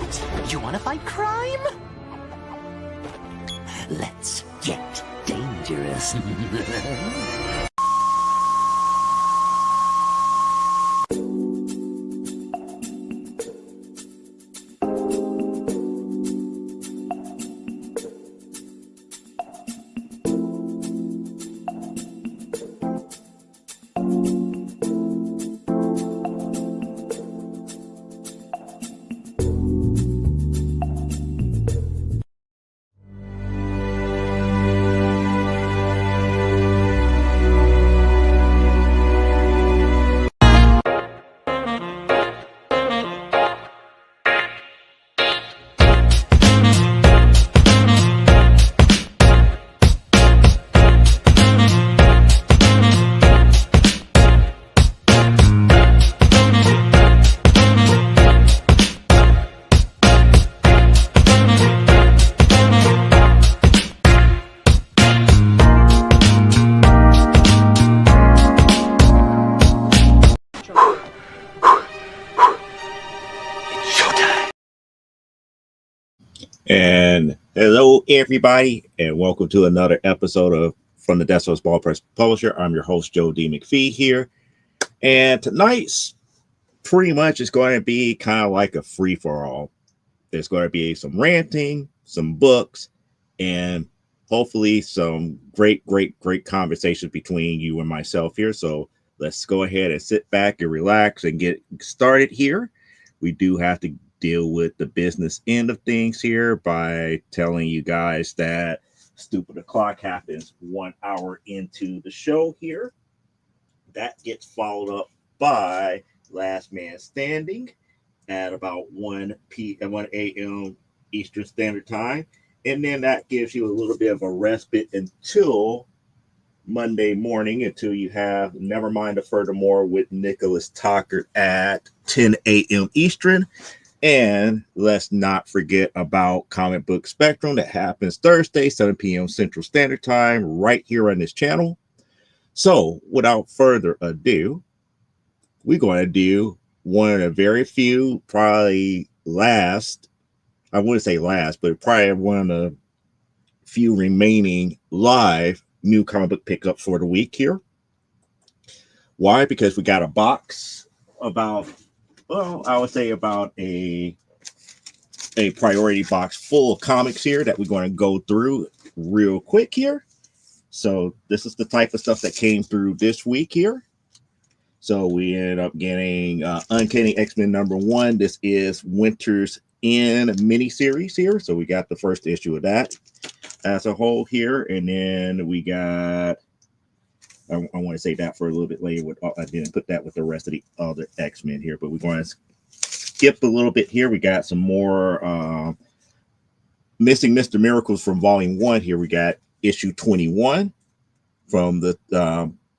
What? You want to fight crime? Let's get dangerous. And hello, everybody, and welcome to another episode of From the Desk of Small Press Publisher. I'm your host, Joe D. McPhee here. And tonight's pretty much is going to be kind of like a free-for-all. There's going to be some ranting, some books, and hopefully some great conversations between you and myself here. So let's go ahead and sit back and relax and get started here. We do have to deal with the business end of things here by telling you guys that Stupid O'Clock happens 1 hour into the show here. That gets followed up by Last Man Standing at about 1 a.m. Eastern Standard Time. And then that gives you a little bit of a respite until Monday morning, until you have Nevermind the Furthermore with Nicholas Tucker at 10 a.m. Eastern. And let's not forget about Comic Book Spectrum that happens Thursday, 7 p.m. Central Standard Time, right here on this channel. So without further ado, we're going to do one of the very few, probably last, I wouldn't say last, but probably one of the few remaining live new comic book pickups for the week here. Why? Because we got a box about, well, I would say about a priority box full of comics here that we're going to go through real quick here. So this is the type of stuff that came through this week here. So we ended up getting Uncanny X-Men #1. This is Winter's End miniseries here. So we got the first issue of that as a whole here. And then we got, I want to say that for a little bit later. I didn't put that with the rest of the other X-Men here, but we're going to skip a little bit here. We got some more Missing Mr. Miracles from Volume 1 here. We got issue 21 from the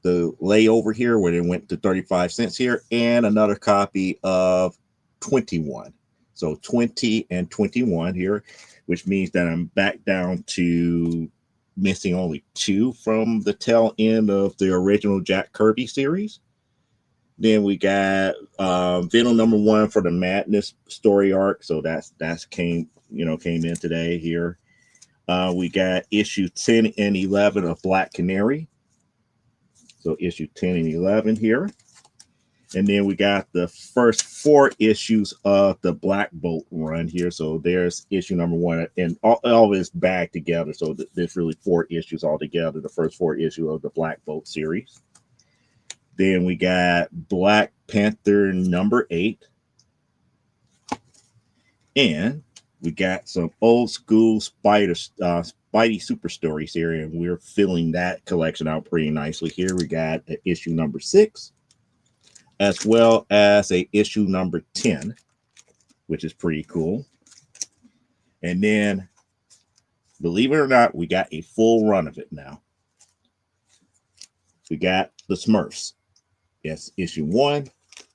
layover here where it went to 35 cents here, and another copy of 21. So 20 and 21 here, which means that I'm back down to missing only 2 from the tail end of the original Jack Kirby series. Then we got Venom #1 for the Madness story arc. So that's came in today here. We got issue 10 and 11 of Black Canary. So issue 10 and 11 here. And then we got the first 4 issues of the Black Bolt run here. So there's issue #1, and all of it's bagged together. So there's really 4 issues altogether, the first 4 issues of the Black Bolt series. Then we got Black Panther #8. And we got some old school Spidey Super Stories here, and we're filling that collection out pretty nicely here. We got issue #6, as well as a issue #10, which is pretty cool. And then, believe it or not, we got a full run of it now. We got the Smurfs. Yes, issue 1,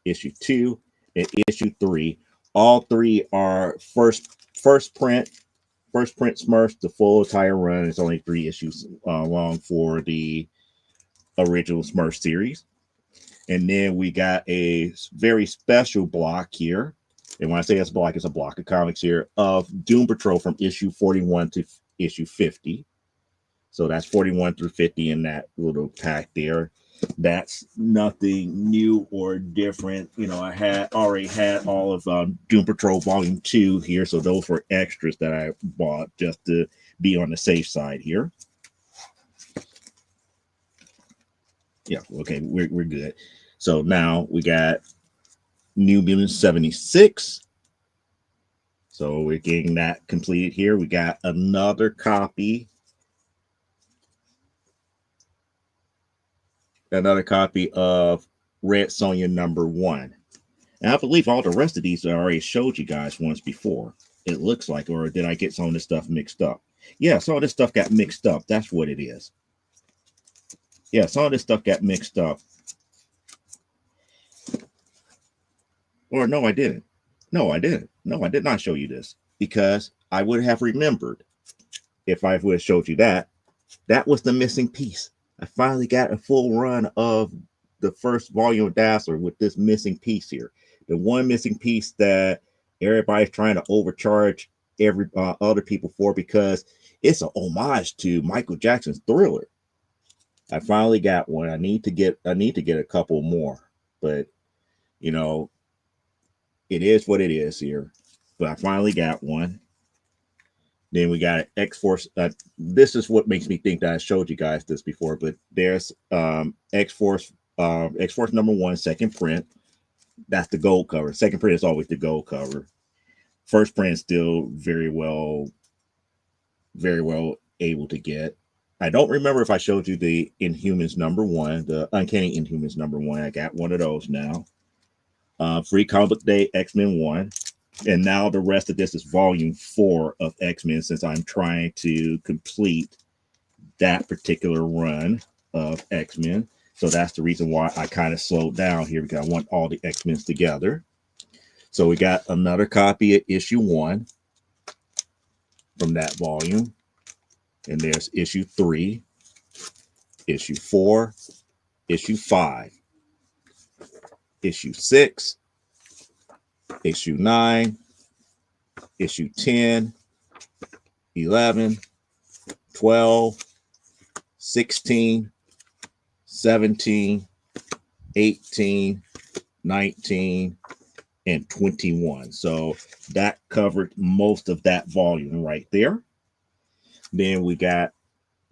issue 2, and issue 3. All 3 are first print Smurfs, the full entire run. It's only 3 issues long for the original Smurf series. And then we got a very special block here And when I say it's a block of comics here of Doom Patrol from issue 41 to issue 50. So that's 41 through 50 in that little pack there. That's nothing new or different. You know, I had already had all of Doom Patrol Volume 2 here. So those were extras that I bought just to be on the safe side here. Yeah, okay, we're good. So now we got New Mutants 76. So we're getting that completed here. We got another copy. Another copy of Red Sonja #1. And I believe all the rest of these I already showed you guys once before. It looks like, or did I get some of this stuff mixed up? Yeah, some of this stuff got mixed up. That's what it is. Yeah, some of this stuff got mixed up. Or no, I didn't. No, I didn't. No, I did not show you this because I would have remembered if I would have showed you that. That was the missing piece. I finally got a full run of the first volume of Dazzler with this missing piece here. The one missing piece that everybody's trying to overcharge every other people for because it's an homage to Michael Jackson's Thriller. I finally got one. I need to get a couple more, but you know, it is what it is here. But I finally got one. Then we got X-Force. This is what makes me think that I showed you guys this before, but there's X-Force #1 second print. That's the gold cover. Second print is always the gold cover. First print is still very well able to get. I don't remember if I showed you the Inhumans #1, the Uncanny Inhumans #1. I got one of those now. Free Comic Book Day X-Men 1. And now the rest of this is volume 4 of X-Men since I'm trying to complete that particular run of X-Men. So that's the reason why I kind of slowed down here because I want all the X-Men together. So we got another copy of issue 1 from that volume. And there's issue 3, issue 4, issue 5, issue 6, issue 9, issue 10, 11, 12, 16, 17, 18, 19, and 21. So that covered most of that volume right there. Then we got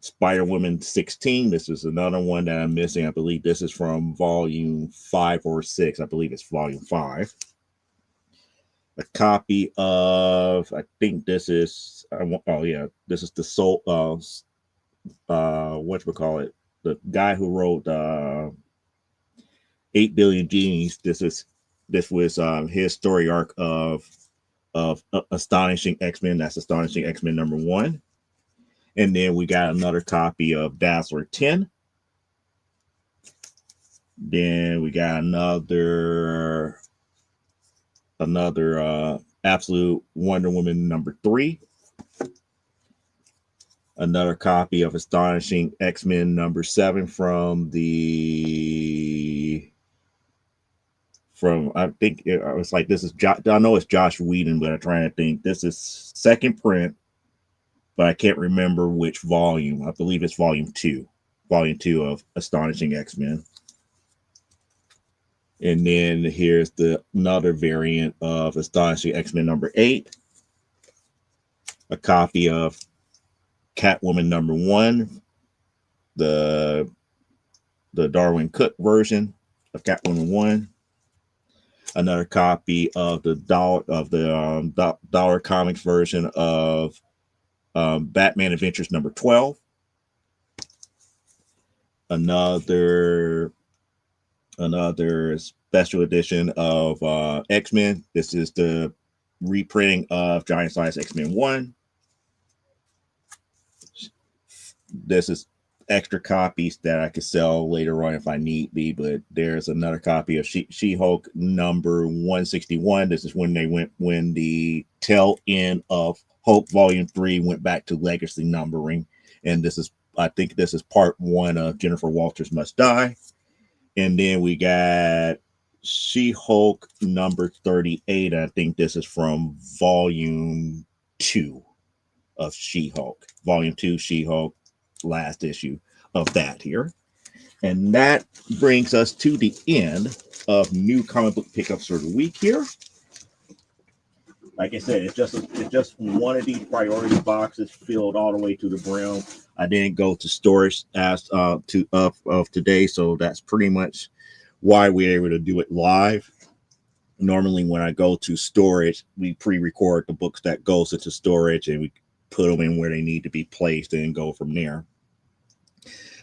Spider-Woman 16. This is another one that I'm missing. I believe this is from volume 5 or 6. I believe it's volume 5. A copy of, I think this is, this is the soul, whatchamacallit, the guy who wrote 8 Billion Genies. This was his story arc of Astonishing X-Men. That's Astonishing X-Men #1. And then we got another copy of Dazzler 10. Then we got another Absolute Wonder Woman #3. Another copy of Astonishing X-Men #7 I think it was like, this is I know it's Josh Whedon, but I'm trying to think. This is second print, but I can't remember which volume. I believe it's volume 2 of Astonishing X-Men. And then here's another variant of Astonishing X-Men #8. A copy of Catwoman #1, the Darwin Cook version of Catwoman 1. Another copy of the Dollar Comics version of Batman Adventures #12. Another special edition of X-Men. This is the reprinting of Giant Size X-Men 1. This is extra copies that I could sell later on if I need be, but there's another copy of She-Hulk #161. This is when the tail end of Hulk Volume 3 went back to legacy numbering. And I think this is part 1 of Jennifer Walters Must Die. And then we got She-Hulk number 38. I think this is from volume 2 of She-Hulk. Volume 2, She-Hulk, last issue of that here. And that brings us to the end of new comic book pickups for the week here. Like I said, it's just one of these priority boxes filled all the way to the brim. I didn't go to storage as of today, so that's pretty much why we're able to do it live. Normally, when I go to storage, we pre-record the books that goes into storage, and we put them in where they need to be placed and go from there.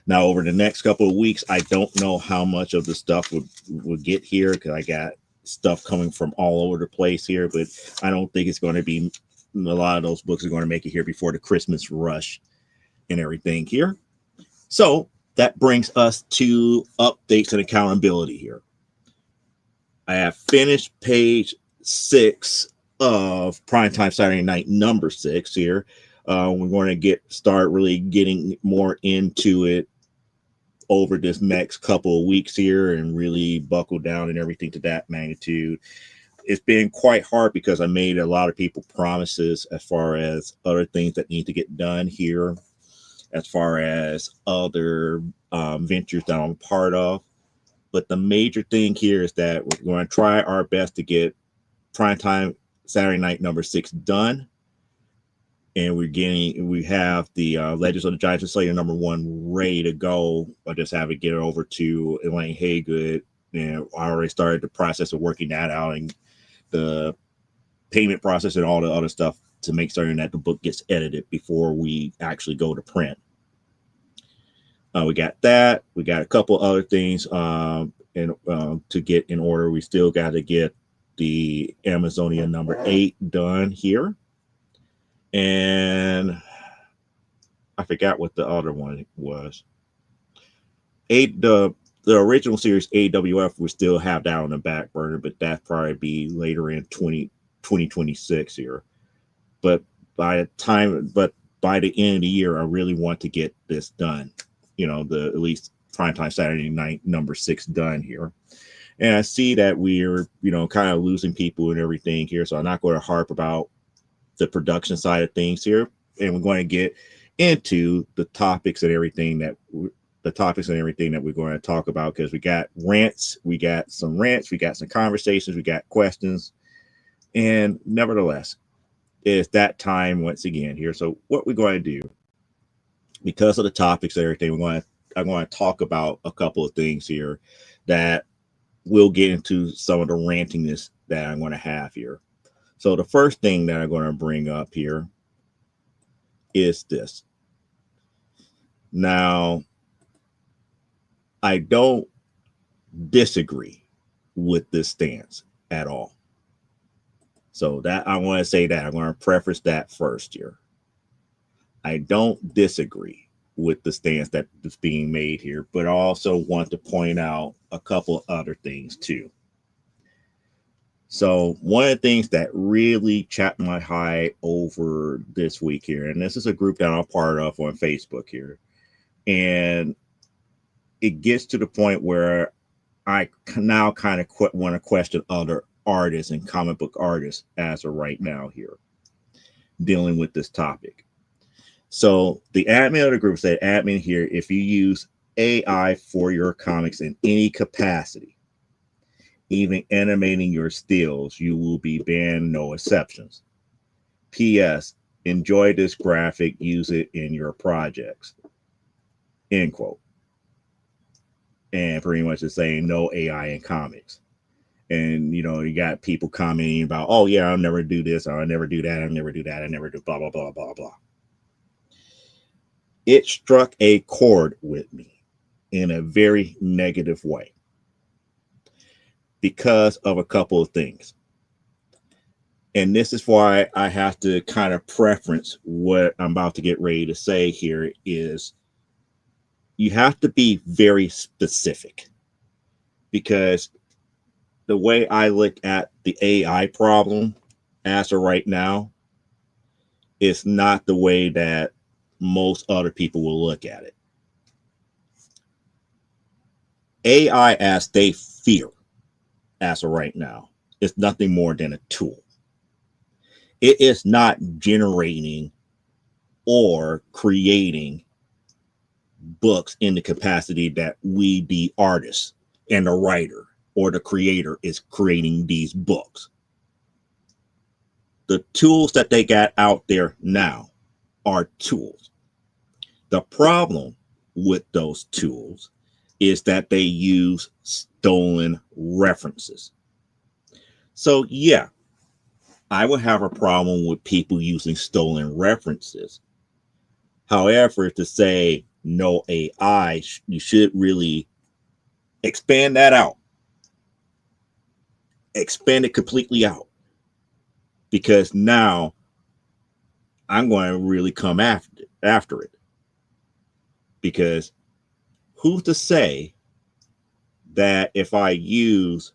Now, over the next couple of weeks, I don't know how much of the stuff would get here because I got stuff coming from all over the place here, but I don't think it's going to be a lot of those books are going to make it here before the Christmas rush and everything here. So that brings us to updates and accountability here. I have finished page 6 of Primetime Saturday Night number 6 here. We're going to start really getting more into it over this next couple of weeks here and really buckle down and everything to that magnitude. It's been quite hard because I made a lot of people promises as far as other things that need to get done here, as far as other ventures that I'm part of. But the major thing here is that we're going to try our best to get Primetime Saturday Night number 6 done. And we have the Legends of the Giants and Slayer number 1 ready to go. I just have to get it over to Elaine Haygood. And I already started the process of working that out and the payment process and all the other stuff to make certain that the book gets edited before we actually go to print. We got that. We got a couple other things to get in order. We still got to get the Amazonia number 8 done here. And I forgot what the other one was. The original series AWF we still have that on the back burner, but that probably be later in 2026 here. But by the end of the year, I really want to get this done. At least Primetime Saturday Night number 6 done here. And I see that we're, kind of losing people and everything here. So I'm not going to harp about the production side of things here. And we're going to get into the topics and everything that we're going to talk about, because we got some conversations, we got questions, and nevertheless, it's that time once again here. So what we're going to do, because of the topics and everything, I'm going to talk about a couple of things here that we'll get into some of the rantingness that I'm going to have here. So the first thing that I'm going to bring up here is this. Now, I don't disagree with this stance at all. So that I want to say that I'm going to preface that first here. I don't disagree with the stance that is being made here, but I also want to point out a couple other things too. So one of the things that really chapped my hide over this week here, and this is a group that I'm part of on Facebook here, and it gets to the point where I now kind of want to question other artists and comic book artists as of right now here, dealing with this topic. So the admin of the group said, admin here, if you use AI for your comics in any capacity, even animating your stills, you will be banned, no exceptions. P.S. Enjoy this graphic, use it in your projects. End quote. And pretty much it's saying no AI in comics. And, you got people commenting about, oh, yeah, I'll never do this, or I'll never do that, I'll never do that, I never do blah, blah, blah, blah, blah. It struck a chord with me in a very negative way, because of a couple of things. And this is why I have to kind of preference what I'm about to get ready to say here is you have to be very specific, because the way I look at the AI problem as of right now is not the way that most other people will look at it. AI, as they fear, as of right now. It's nothing more than a tool. It is not generating or creating books in the capacity that we, the artist and the writer or the creator, is creating these books. The tools that they got out there now are tools. The problem with those tools is that they use stolen references. So, yeah, I would have a problem with people using stolen references. However, to say no AI, you should really expand that out. Expand it completely out. Because now I'm going to really come after it. Because who's to say that if I use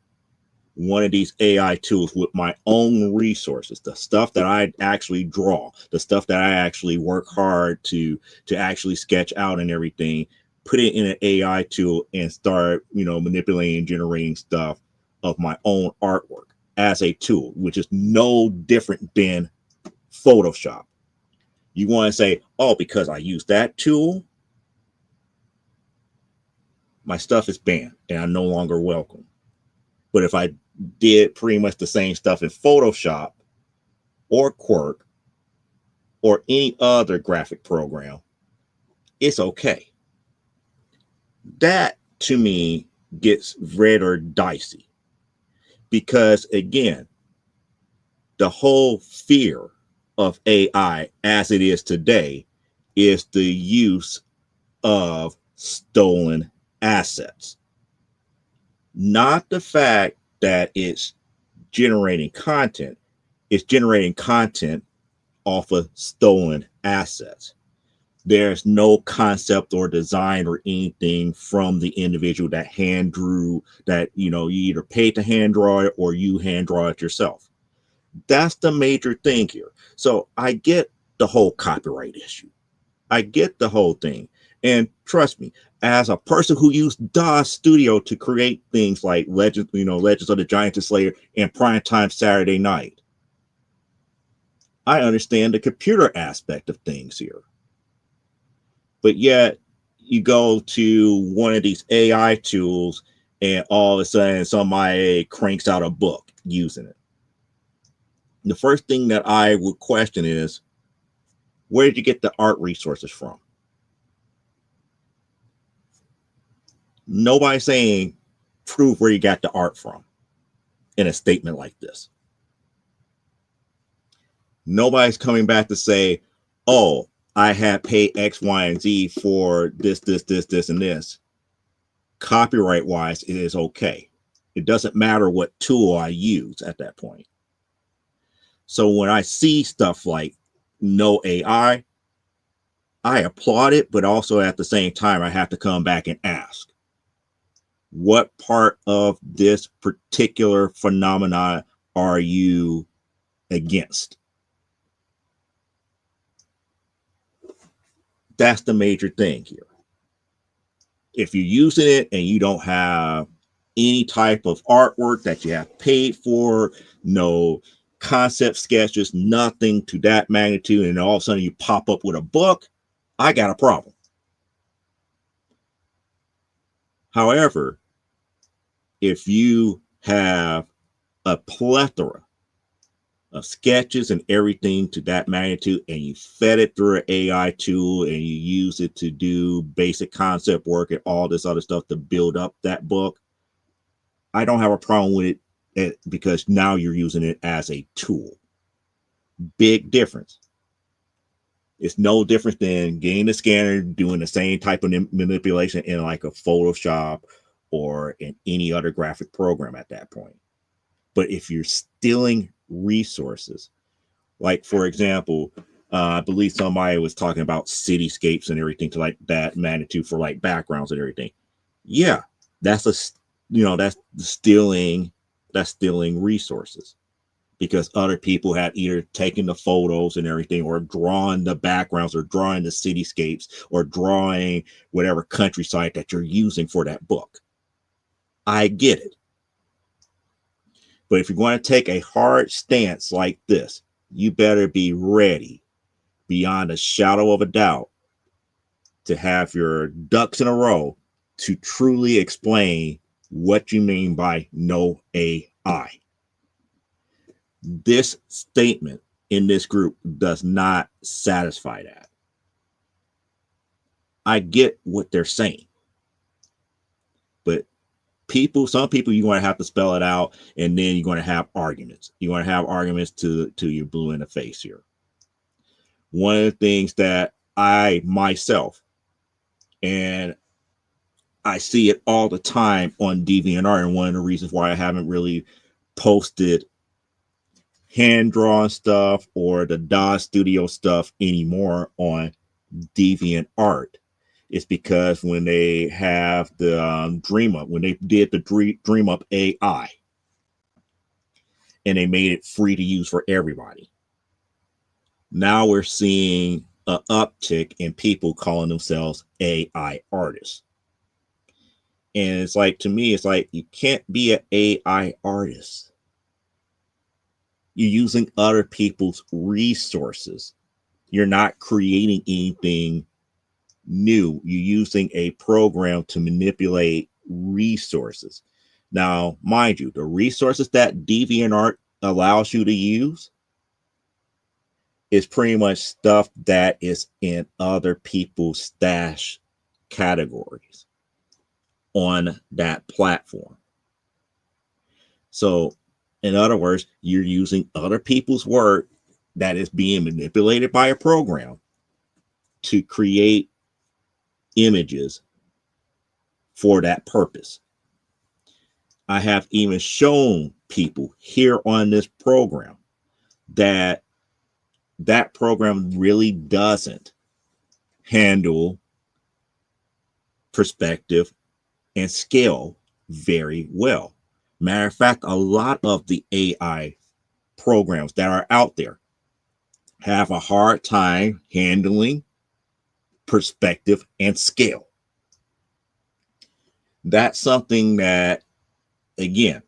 one of these AI tools with my own resources, the stuff that I actually draw, the stuff that I actually work hard to actually sketch out and everything, put it in an AI tool and start, manipulating and generating stuff of my own artwork as a tool, which is no different than Photoshop. You want to say, oh, because I use that tool, my stuff is banned and I'm no longer welcome. But if I did pretty much the same stuff in Photoshop or Quark or any other graphic program, it's okay. That to me gets rather dicey because, again, the whole fear of AI as it is today is the use of stolen assets, not the fact that it's generating content. It's generating content off of stolen assets. There's no concept or design or anything from the individual that hand drew that, you either paid to hand draw it or you hand draw it yourself. That's the major thing here. So I get the whole copyright issue. I get the whole thing. And trust me, as a person who used DOS Studio to create things like Legends of the Giant Slayer and Primetime Saturday Night, I understand the computer aspect of things here. But yet you go to one of these AI tools and all of a sudden somebody cranks out a book using it. The first thing that I would question is, where did you get the art resources from? Nobody's saying prove where you got the art from in a statement like this. Nobody's coming back to say, oh, I had paid X, Y, and Z for this, and this. Copyright wise, it is okay. It doesn't matter what tool I use at that point. So when I see stuff like no AI, I applaud it, but also at the same time, I have to come back and ask, what part of this particular phenomenon are you against? That's the major thing here. If you're using it and you don't have any type of artwork that you have paid for, no concept sketches, nothing to that magnitude, and all of a sudden you pop up with a book, I got a problem. However, if you have a plethora of sketches and everything to that magnitude, and you fed it through an AI tool and you use it to do basic concept work and all this other stuff to build up that book, I don't have a problem with it because now you're using it as a tool. Big difference. It's no different than getting the scanner, doing the same type of manipulation in like a Photoshop or in any other graphic program at that point. But if you're stealing resources, like for example, I believe somebody was talking about cityscapes and everything to like that magnitude for like backgrounds and everything. Yeah, that's that's stealing resources because other people have either taken the photos and everything or drawn the backgrounds or drawing the cityscapes or drawing whatever countryside that you're using for that book. I get it. But if you're going to take a hard stance like this, you better be ready beyond a shadow of a doubt to have your ducks in a row to truly explain what you mean by no AI. This statement in this group does not satisfy that. I get what they're saying, but some people, you're going to have to spell it out, and then you're going to have arguments. You're going to have arguments to you blue in the face here. One of the things that I myself, and I see it all the time on DeviantArt, and one of the reasons why I haven't really posted hand-drawn stuff or the DAW Studio stuff anymore on DeviantArt is because when they have the DreamUp, when they did the DreamUp AI, and they made it free to use for everybody, now we're seeing an uptick in people calling themselves AI artists. And it's like, to me, it's like, you can't be an AI artist. You're using other people's resources. You're not creating anything new. You're using a program to manipulate resources. Now, mind you, the resources that DeviantArt allows you to use is pretty much stuff that is in other people's stash categories on that platform. So, in other words, you're using other people's work that is being manipulated by a program to create images for that purpose. I have even shown people here on this program that that program really doesn't handle perspective and scale very well. Matter of fact, a lot of the AI programs that are out there have a hard time handling perspective and scale. That's something that, again,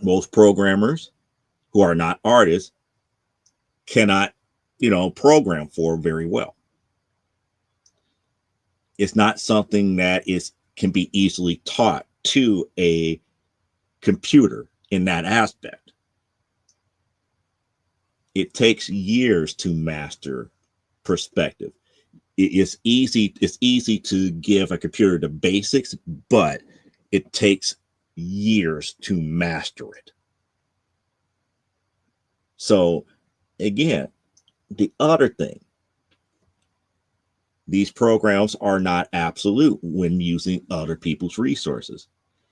most programmers who are not artists cannot, program for very well. It's not something that can be easily taught to a computer in that aspect. It takes years to master perspective. It's easy to give a computer the basics, but it takes years to master it. So again, the other thing, these programs are not absolute when using other people's resources.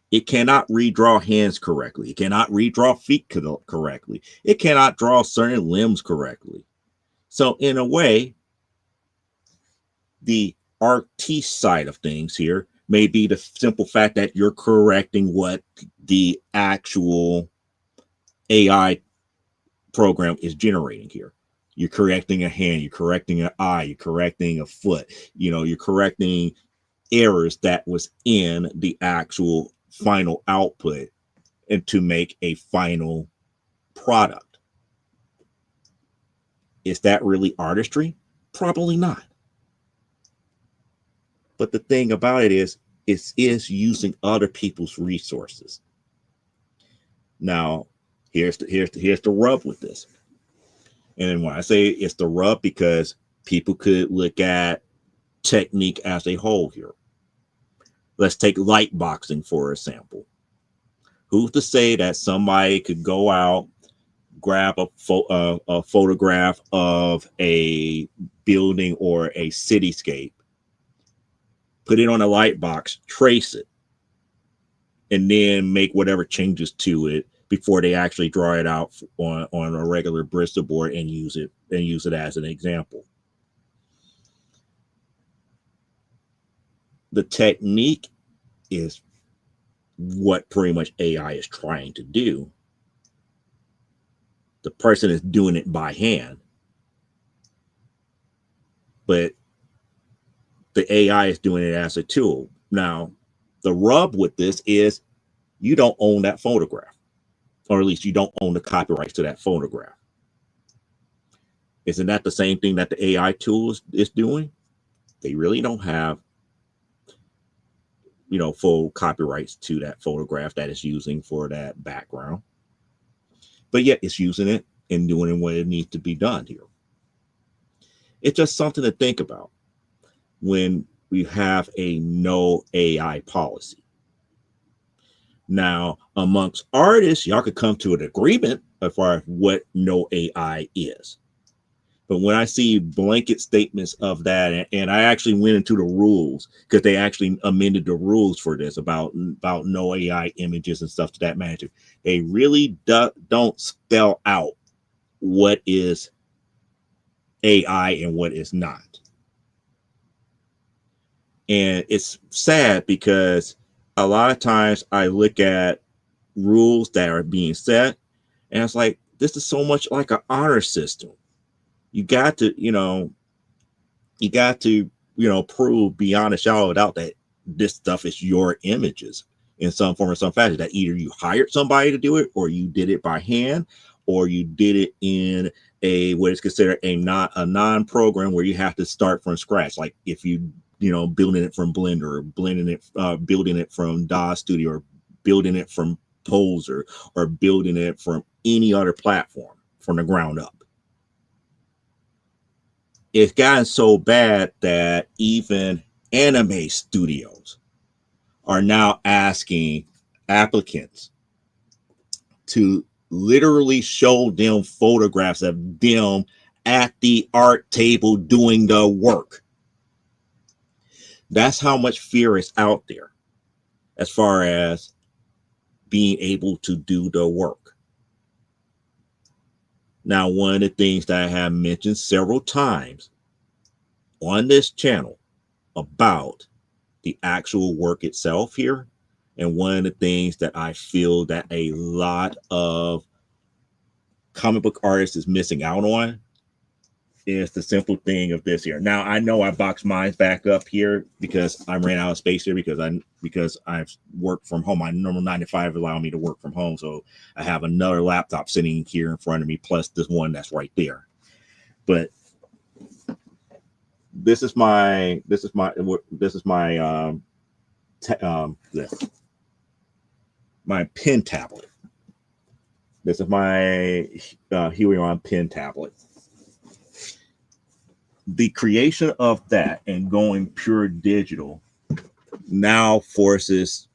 It cannot redraw hands correctly. It cannot redraw feet correctly. It cannot draw certain limbs correctly. So in a way, the artist side of things here may be the simple fact that you're correcting what the actual AI program is generating here. You're correcting a hand, you're correcting an eye, you're correcting a foot, you're correcting errors that was in the actual final output and to make a final product. Is that really artistry? Probably not. But the thing about it is using other people's resources. Now, here's the rub with this. And when I say it's the rub, because people could look at technique as a whole here. Let's take light boxing for example. Who's to say that somebody could go out, grab a photograph of a building or a cityscape, put it on a light box, trace it, and then make whatever changes to it before they actually draw it out on a regular Bristol board and use it as an example. The technique is what pretty much AI is trying to do. The person is doing it by hand, but the AI is doing it as a tool. Now, the rub with this is you don't own that photograph. or at least you don't own the copyrights to that photograph. Isn't that the same thing that the AI tool is doing? They really don't have, full copyrights to that photograph that it's using for that background, but yet it's using it and doing what it needs to be done here. It's just something to think about when we have a no AI policy. Now, amongst artists, y'all could come to an agreement as far as what no AI is. But when I see blanket statements of that, and I actually went into the rules because they actually amended the rules for this about no AI images and stuff to that matter. They really don't spell out what is AI and what is not. And it's sad because a lot of times I look at rules that are being set and it's like, this is so much like an honor system. You got to prove beyond a shadow of doubt that this stuff is your images in some form or some fashion, that either you hired somebody to do it or you did it by hand or you did it in what is considered a non-program where you have to start from scratch. Like if you building it from Blender, or building it from DAW Studio, or building it from Poser, or building it from any other platform from the ground up. It's gotten so bad that even anime studios are now asking applicants to literally show them photographs of them at the art table doing the work. That's how much fear is out there as far as being able to do the work. Now, one of the things that I have mentioned several times on this channel about the actual work itself here, and one of the things that I feel that a lot of comic book artists is missing out on, is the simple thing of this here. Now, I know I boxed mine back up here because I ran out of space here because I've worked from home. My normal 9 to 5 allow me to work from home, so I have another laptop sitting here in front of me, plus this one that's right there. But this is my my pen tablet. This is my Huion pen tablet. The creation of that and going pure digital now forces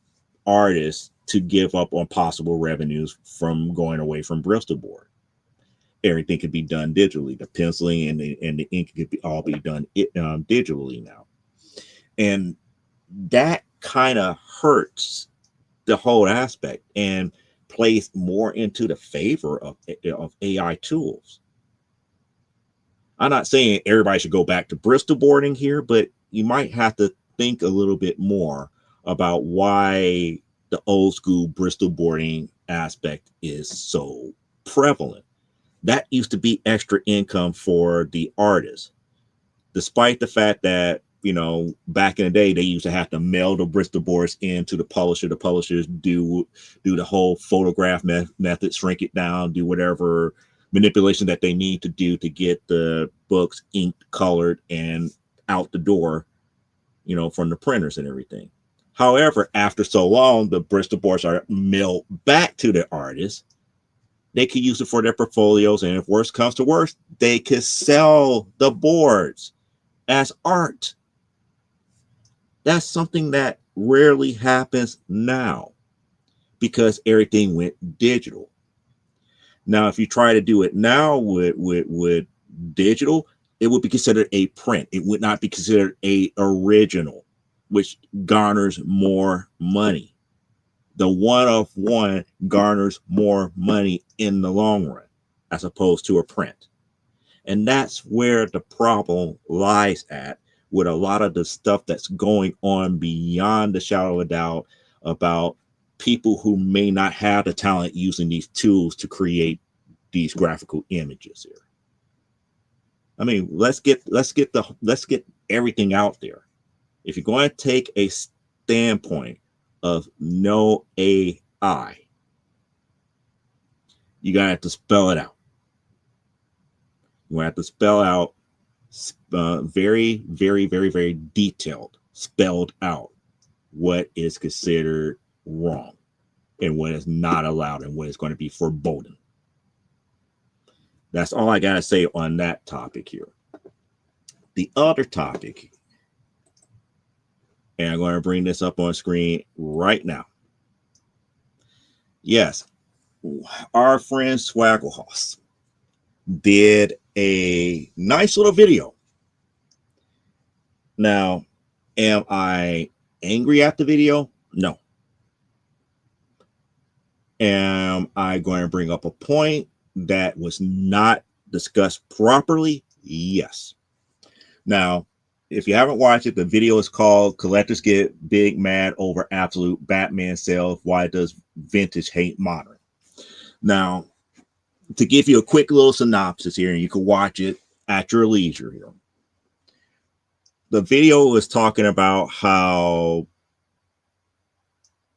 artists to give up on possible revenues from going away from Bristol board. Everything could be done digitally. The penciling and the ink could all be done digitally now. And that kind of hurts the whole aspect and plays more into the favor of AI tools. I'm not saying everybody should go back to Bristol boarding here, but you might have to think a little bit more about why the old school Bristol boarding aspect is so prevalent. That used to be extra income for the artist, despite the fact that, back in the day, they used to have to mail the Bristol boards into the publisher. The publishers do the whole photograph method, shrink it down, do whatever manipulation that they need to do to get the books inked, colored, and out the door, from the printers and everything. However, after so long, the Bristol boards are mailed back to the artists. They could use it for their portfolios, and if worse comes to worse, they could sell the boards as art. That's something that rarely happens now because everything went digital. Now, if you try to do it now with digital, it would be considered a print. It would not be considered a original, which garners more money. The one of one garners more money in the long run as opposed to a print. And that's where the problem lies at with a lot of the stuff that's going on beyond the shadow of a doubt about people who may not have the talent using these tools to create these graphical images here. I mean, let's get everything out there. If you're going to take a standpoint of no AI, you're going to have to spell it out. You're going to have to spell out very, very, very, very detailed, spelled out what is considered wrong and what is not allowed and what is going to be forbidden. That's all I got to say on that topic here. The other topic, and I'm going to bring this up on screen right now. Yes, our friend Swagglehorse did a nice little video. Now, am I angry at the video? No. Am I going to bring up a point that was not discussed properly? Yes. Now, if you haven't watched it, the video is called Collectors Get Big Mad Over Absolute Batman Sales. Why does vintage hate modern? Now, to give you a quick little synopsis here, and you can watch it at your leisure here. The video is talking about how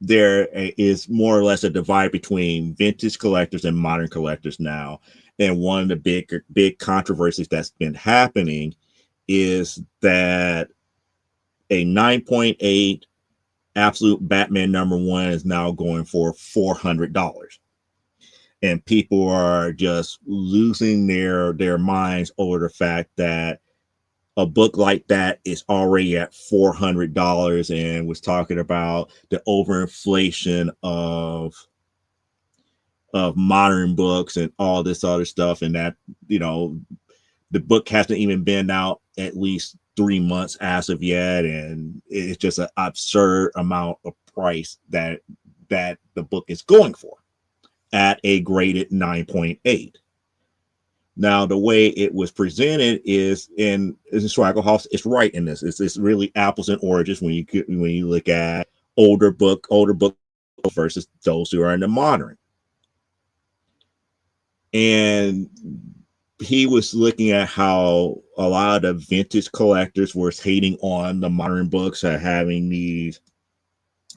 there is more or less a divide between vintage collectors and modern collectors now. And one of the big controversies that's been happening is that a 9.8 Absolute Batman #1 is now going for $400. And people are just losing their minds over the fact that a book like that is already at $400, and was talking about the overinflation of modern books and all this other stuff, and that, you know, the book hasn't even been out at least 3 months as of yet, and it's just an absurd amount of price that the book is going for at a graded 9.8. Now, the way it was presented is in Swagglehorse is right in this. It's really apples and oranges when you look at older book versus those who are in the modern. And he was looking at how a lot of vintage collectors were hating on the modern books, having these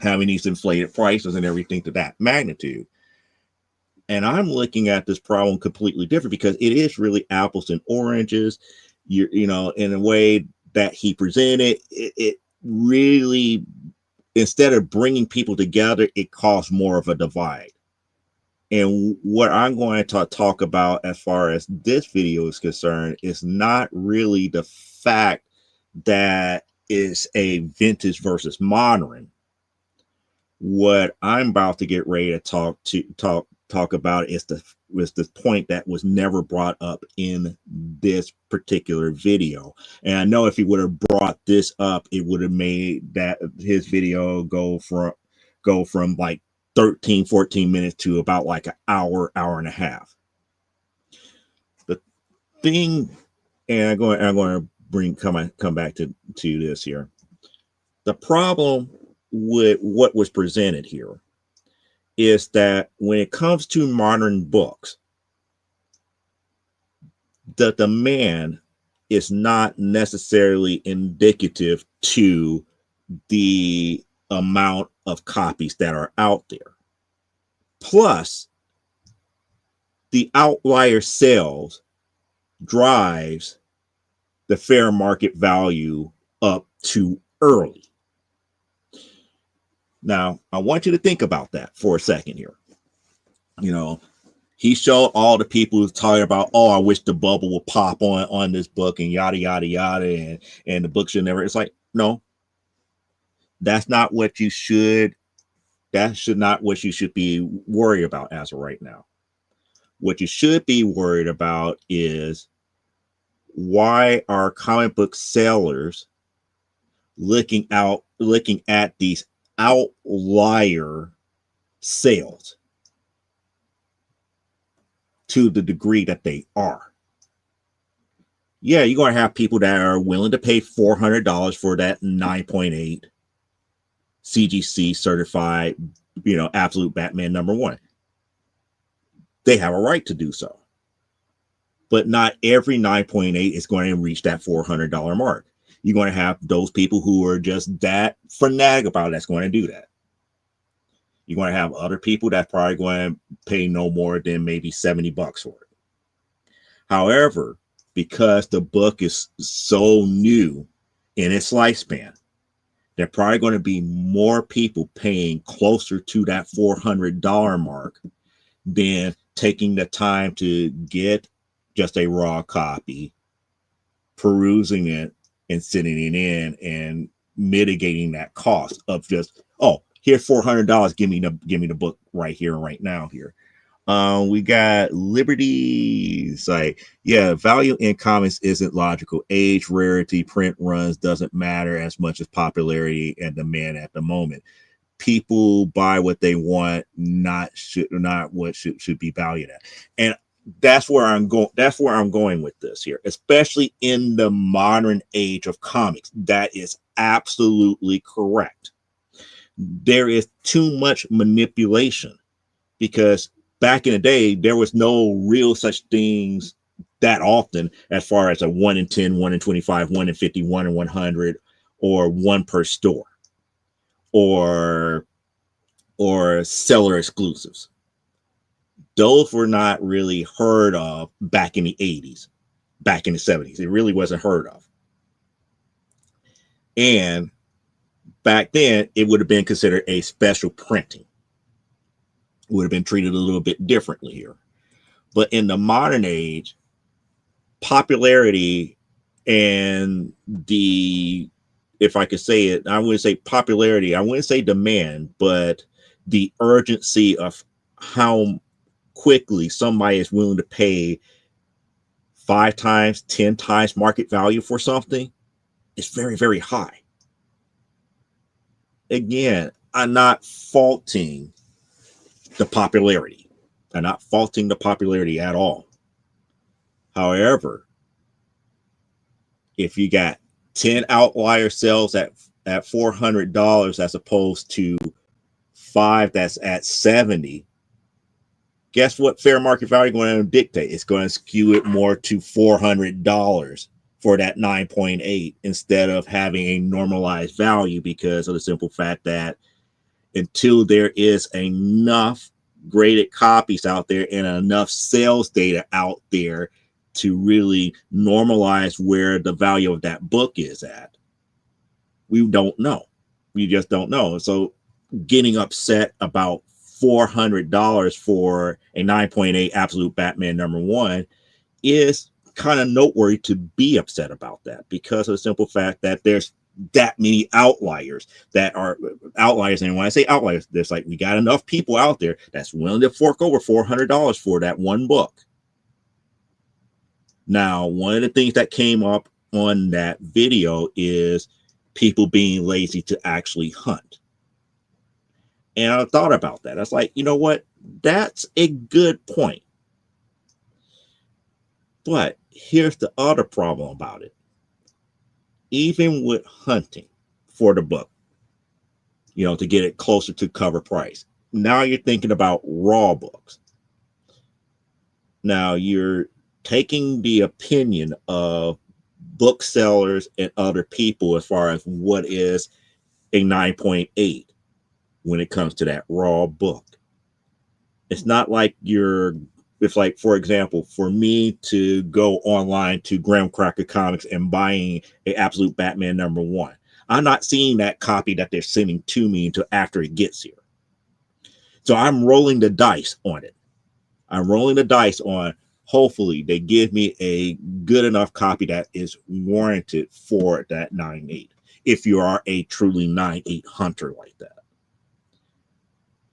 inflated prices and everything to that magnitude. And I'm looking at this problem completely different, because it is really apples and oranges. You know, in a way that he presented, it really, instead of bringing people together, it caused more of a divide. And what I'm going to talk about as far as this video is concerned is not really the fact that it's a vintage versus modern. What I'm about to get ready to talk about is the point that was never brought up in this particular video. And I know if he would have brought this up, it would have made that his video go from like 13-14 minutes to about like an hour and a half. The thing, and I'm going to come back to this here. The problem with what was presented here is that when it comes to modern books, the demand is not necessarily indicative to the amount of copies that are out there. Plus, the outlier sales drives the fair market value up too early. Now, I want you to think about that for a second here. You know, he showed all the people who's talking about, oh, I wish the bubble would pop on this book and yada, yada, yada. And the book should never. It's like, no, that's not what you should. That should not what you should be worried about as of right now. What you should be worried about is, why are comic book sellers looking at these outlier sales to the degree that they are? Yeah, you're going to have people that are willing to pay $400 for that 9.8 CGC certified, you know, Absolute Batman #1. They have a right to do so. But not every 9.8 is going to reach that $400 mark. You're going to have those people who are just that fanatic about it that's going to do that. You're going to have other people that probably going to pay no more than maybe $70 for it. However, because the book is so new in its lifespan, there are probably going to be more people paying closer to that $400 mark than taking the time to get just a raw copy, perusing it and sending it in and mitigating that cost of just, oh, here's $400. Give me the book right here and right now here. We got Liberty like, yeah, value in comics isn't logical. Age, rarity, print runs doesn't matter as much as popularity and demand at the moment. People buy what they want, not what should be valued at. And that's where I'm going with this here, especially in the modern age of comics. That is absolutely correct. There is too much manipulation because back in the day, there was no real such things that often as far as a 1 in 10, 1 in 25, 1 in 50, 1 in 100, or one per store, or seller exclusives. Those were not really heard of back in the 80s, back in the 70s. It really wasn't heard of. And back then, it would have been considered a special printing. It would have been treated a little bit differently here. But in the modern age, popularity and if I could say it, I wouldn't say popularity, I wouldn't say demand, but the urgency of how quickly somebody is willing to pay 5 times, 10 times market value for something is very, very high. Again, I'm not faulting the popularity. I'm not faulting the popularity at all. However, if you got 10 outlier sales at $400 as opposed to 5 that's at 70, guess what fair market value going to dictate? It's going to skew it more to $400 for that 9.8 instead of having a normalized value, because of the simple fact that until there is enough graded copies out there and enough sales data out there to really normalize where the value of that book is at, we don't know. We just don't know. So getting upset about $400 for a 9.8 absolute Batman #1 is kind of noteworthy to be upset about that, because of the simple fact that there's that many outliers that are outliers. And when I say outliers, there's like, we got enough people out there that's willing to fork over $400 for that one book. Now, one of the things that came up on that video is people being lazy to actually hunt. And I thought about that. I was like, you know what? That's a good point. But here's the other problem about it. Even with hunting for the book, to get it closer to cover price, now you're thinking about raw books. Now you're taking the opinion of booksellers and other people as far as what is a 9.8 when it comes to that raw book. It's not like it's like, for example, for me to go online to Graham Cracker Comics and buying an absolute Batman #1. I'm not seeing that copy that they're sending to me until after it gets here. So I'm rolling the dice on it. I'm rolling the dice on, hopefully they give me a good enough copy that is warranted for that 9.8. If you are a truly 9.8 hunter like that.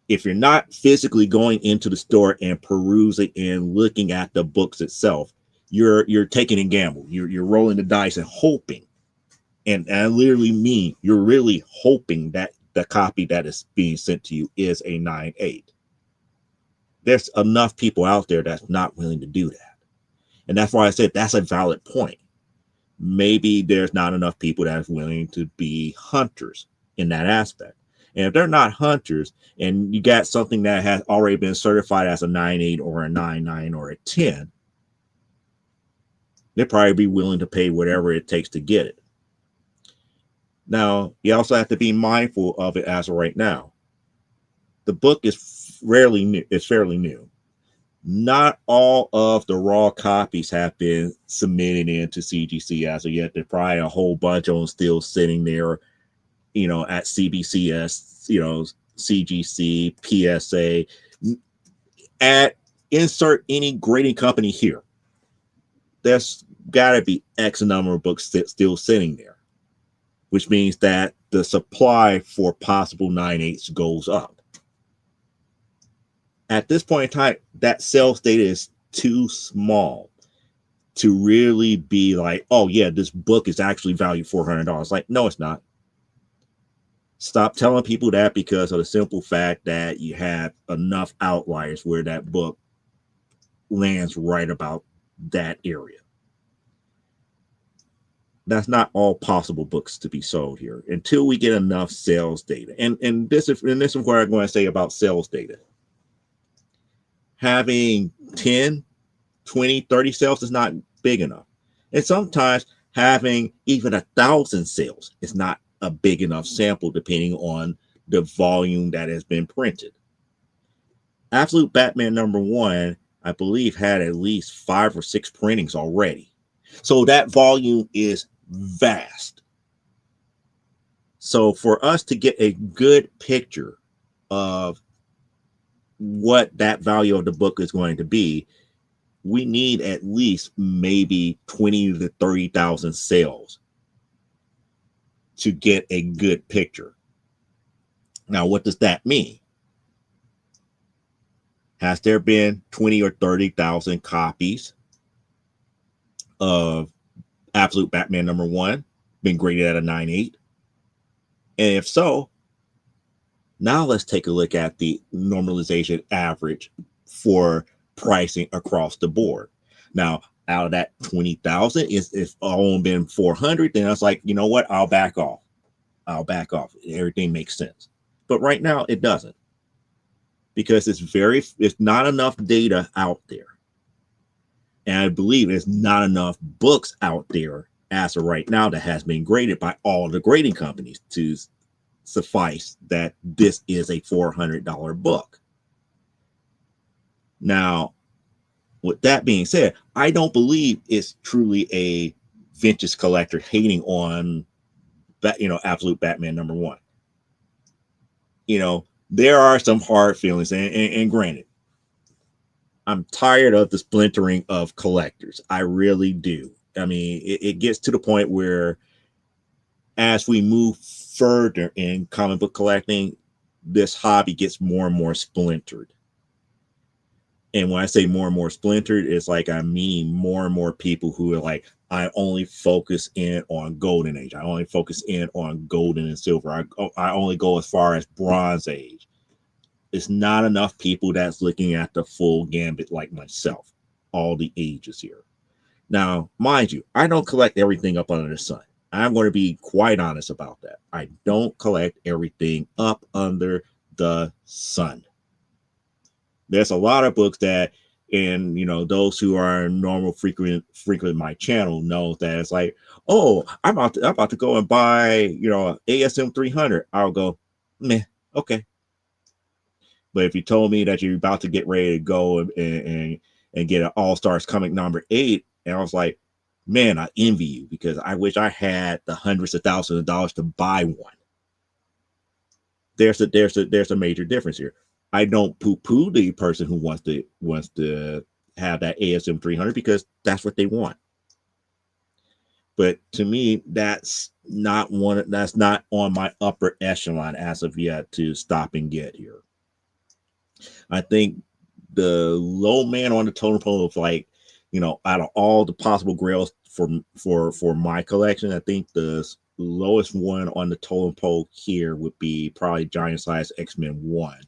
If you're not physically going into the store and perusing and looking at the books itself, you're taking a gamble. You're rolling the dice and hoping. And I literally mean, you're really hoping that the copy that is being sent to you is a 9.8. There's enough people out there that's not willing to do that. And that's why I said that's a valid point. Maybe there's not enough people that are willing to be hunters in that aspect. And if they're not hunters, and you got something that has already been certified as a 9.8 or a 9.9 or a 10, they'll probably be willing to pay whatever it takes to get it. Now, you also have to be mindful of it as of right now. the book is rarely new. It's fairly new. Not all of the raw copies have been submitted into CGC as of yet. There's probably a whole bunch of them still sitting there, at CBCS, CGC, PSA. At insert any grading company here. There's got to be X number of books still sitting there, which means that the supply for possible 9/8 goes up. At this point in time, that sales data is too small to really be like, oh yeah, this book is actually valued $400. Like, no, it's not. Stop telling people that, because of the simple fact that you have enough outliers where that book lands right about that area. That's not all possible books to be sold here until we get enough sales data. And this is what I'm going to say about sales data. Having 10, 20, 30 sales is not big enough. And sometimes having even 1,000 sales is not a big enough sample, depending on the volume that has been printed. Absolute Batman #1, I believe, had at least 5 or 6 printings already. So that volume is vast. So for us to get a good picture of what that value of the book is going to be, we need at least maybe 20 to 30,000 sales to get a good picture. Now, what does that mean? Has there been 20 or 30,000 copies of Absolute Batman #1 been graded at a 9/8? And if so, now let's take a look at the normalization average for pricing across the board. Now, out of that 20,000, if all been 400, then I was like, you know what? I'll back off. Everything makes sense. But right now it doesn't, because it's not enough data out there. And I believe there's not enough books out there as of right now that has been graded by all the grading companies to suffice that this is a $400 book. Now, with that being said, I don't believe it's truly a vintage collector hating on that, Absolute Batman #1. There are some hard feelings, and granted, I'm tired of the splintering of collectors. I really do. I mean, it gets to the point where, as we move further in comic book collecting, this hobby gets more and more splintered. And when I say more and more splintered, it's like I mean more and more people who are like, I only focus in on Golden Age. I only focus in on Golden and Silver. I only go as far as Bronze Age. It's not enough people that's looking at the full gambit like myself, all the ages here. Now, mind you, I don't collect everything up under the sun. I'm going to be quite honest about that. I don't collect everything up under the sun. There's a lot of books that, and those who are normal frequent my channel know that it's like, oh, I'm about to go and buy ASM 300. I'll go, meh, okay. But if you told me that you're about to get ready to go and get an All Stars comic #8, and I was like, man, I envy you, because I wish I had the hundreds of thousands of dollars to buy one. There's a major difference here. I don't poo-poo the person who wants to have that ASM 300, because that's what they want. But to me, that's not on my upper echelon as of yet to stop and get here. I think the low man on the totem pole of, like, out of all the possible grails for my collection, I think the lowest one on the totem pole here would be probably Giant Size X-Men 1.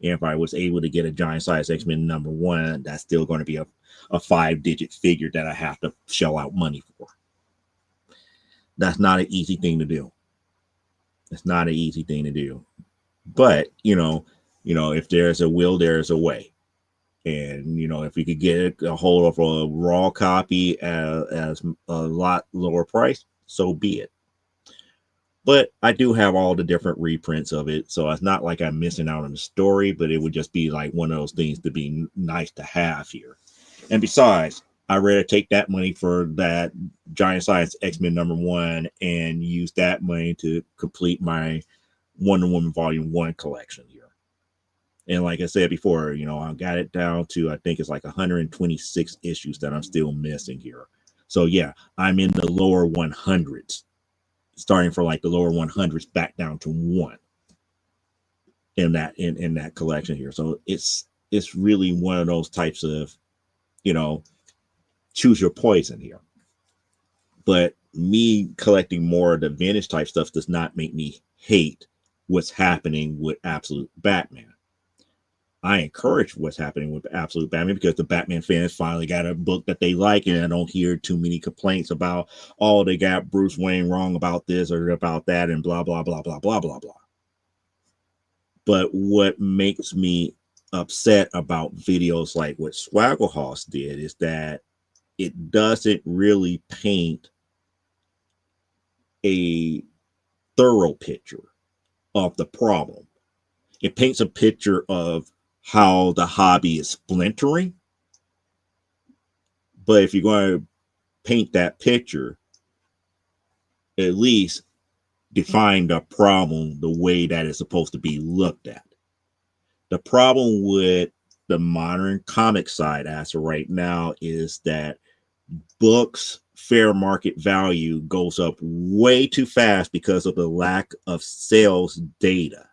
And if I was able to get a Giant Size X-Men #1, that's still going to be a 5-digit figure that I have to shell out money for. That's not an easy thing to do. It's not an easy thing to do. But, if there's a will, there's a way. And, if we could get a hold of a raw copy as a lot lower price, so be it. But I do have all the different reprints of it, so it's not like I'm missing out on the story, but it would just be like one of those things to be nice to have here. And besides, I'd rather take that money for that Giant Science X-Men #1 and use that money to complete my Wonder Woman Volume 1 collection here. And like I said before, I got it down to, I think it's like 126 issues that I'm still missing here. So yeah, I'm in the lower 100s, starting from like the lower 100s back down to 1 in that collection here. So it's really one of those types of, choose your poison here. But me collecting more of the vintage type stuff does not make me hate what's happening with Absolute Batman. I encourage what's happening with Absolute Batman because the Batman fans finally got a book that they like, and I don't hear too many complaints about, oh, they got Bruce Wayne wrong about this or about that and blah, blah, blah, blah, blah, blah, blah. But what makes me upset about videos like what Swagglehouse did is that it doesn't really paint a thorough picture of the problem. It paints a picture of how the hobby is splintering. But if you're going to paint that picture, at least define the problem the way that it's supposed to be looked at. The problem with the modern comic side as of right now is that books fair market value goes up way too fast because of the lack of sales data.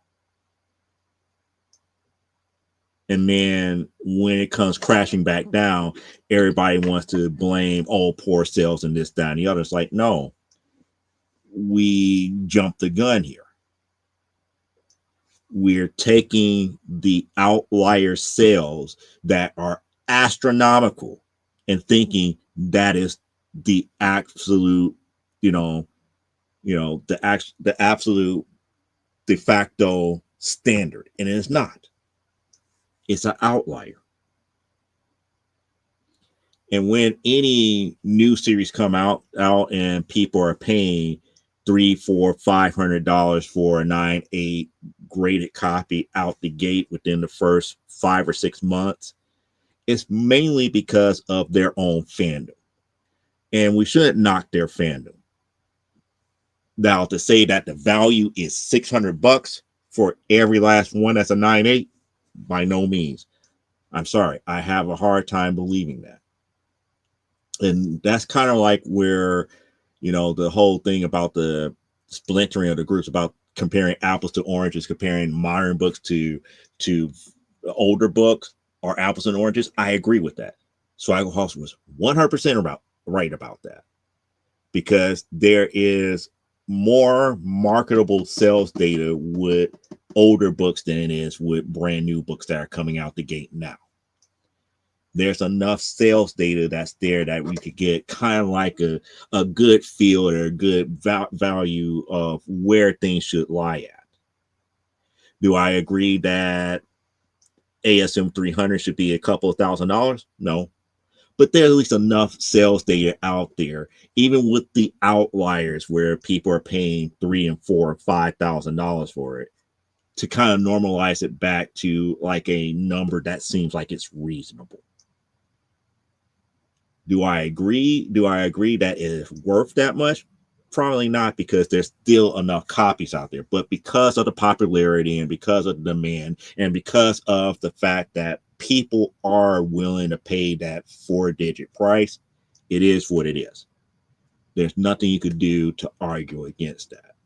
And then when it comes crashing back down, everybody wants to blame, oh, poor sales and this, that, and the other. It's like, no, we jumped the gun here. We're taking the outlier sales that are astronomical and thinking that is the absolute, the absolute de facto standard. And it is not. It's an outlier. And when any new series come out and people are paying $300, $400, $500 for a 9/8 graded copy out the gate within the first 5 or 6 months, it's mainly because of their own fandom. And we shouldn't knock their fandom. Now, to say that the value is $600 for every last one that's a 9/8, by no means. I'm sorry. I have a hard time believing that. And that's kind of like where, the whole thing about the splintering of the groups, about comparing apples to oranges, comparing modern books to older books, or apples and oranges. I agree with that. Swagglehouse was 100% right about that, because there is more marketable sales data with older books than it is with brand new books that are coming out the gate now. There's enough sales data that's there that we could get kind of like a good feel or a good value of where things should lie at. Do I agree that ASM 300 should be a couple of $1,000s? No. But there's at least enough sales data out there, even with the outliers where people are paying $3,000 and $4,000 and $5,000 for it, to kind of normalize it back to like a number that seems like it's reasonable. Do I agree? Do I agree that it is worth that much? Probably not, because there's still enough copies out there. But because of the popularity and because of the demand and because of the fact that people are willing to pay that 4-digit price, it is what it is. There's nothing you could do to argue against that.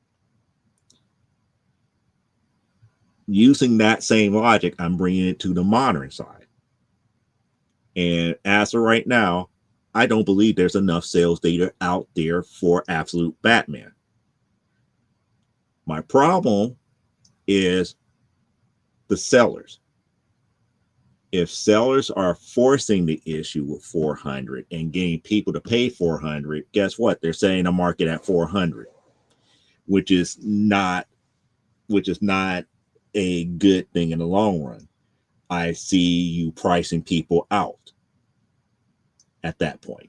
Using that same logic, I'm bringing it to the modern side. And as of right now, I don't believe there's enough sales data out there for Absolute Batman. My problem is the sellers. If sellers are forcing the issue with 400 and getting people to pay 400, guess what? They're saying a market at 400, which is not a good thing in the long run. I see you pricing people out at that point.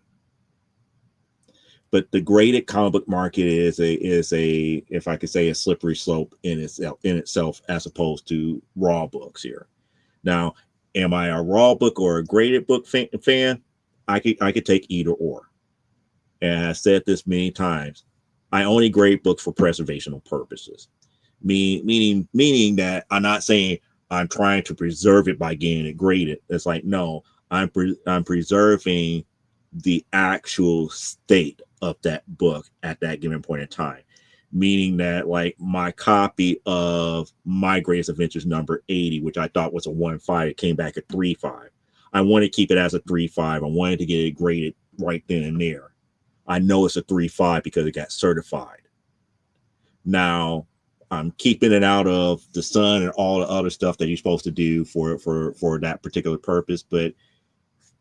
But the graded comic book market is a if I could say a slippery slope in itself as opposed to raw books here. Now, am I a raw book or a graded book fan? I could take either or. And I've said this many times. I only grade books for preservational purposes. Meaning that I'm not saying I'm trying to preserve it by getting it graded. It's like, no, I'm preserving the actual state of that book at that given point in time. Meaning that, like, my copy of My Greatest Adventures number 80, which I thought was a 1.5, it came back at 3.5. I want to keep it as a 3.5. I wanted to get it graded right then and there. I know it's a 3.5 because it got certified. Now, I'm keeping it out of the sun and all the other stuff that you're supposed to do for that particular purpose. But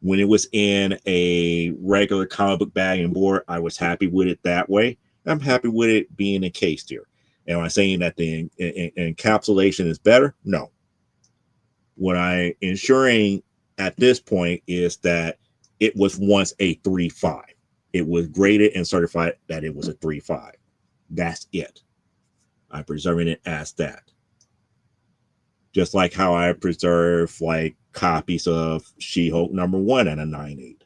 when it was in a regular comic book bag and board, I was happy with it that way. I'm happy with it being encased here. Am I saying that the encapsulation is better? No. What I'm ensuring at this point is that it was once a 3.5. It was graded and certified that it was a 3.5. That's it. I'm preserving it as that. Just like how I preserve like copies of She-Hulk number 1 at a 9.8.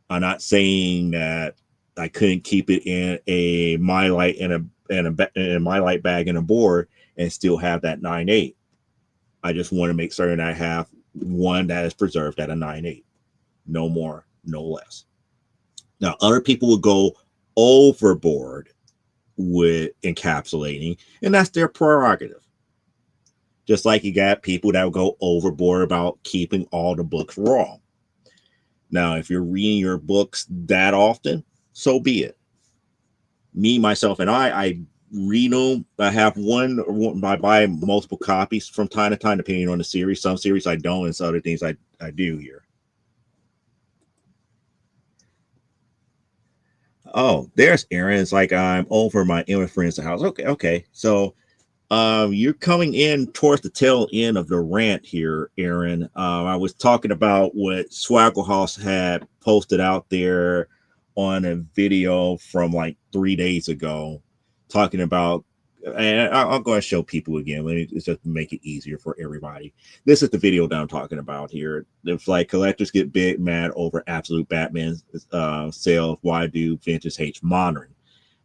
I'm not saying that I couldn't keep it in a My Light and a My Light bag and a board and still have that 9.8. I just want to make certain I have one that is preserved at a 9.8. No more, no less. Now, other people will go overboard with encapsulating, and that's their prerogative. Just like you got people that will go overboard about keeping all the books raw. Now, if you're reading your books that often, so be it. Me, myself, and I read them. I have one. I buy multiple copies from time to time, depending on the series. Some series I don't, and some other things I do here. Oh, there's Aaron. It's like I'm over my friend's house. Okay. So, you're coming in towards the tail end of the rant here, Aaron. I was talking about what Swaggle House had posted out there on a video from like 3 days ago, talking about, and I'll go and show people again. Let me just make it easier for everybody. This is the video that I'm talking about here. If like collectors get big mad over Absolute Batman sales, why do vintage hate modern?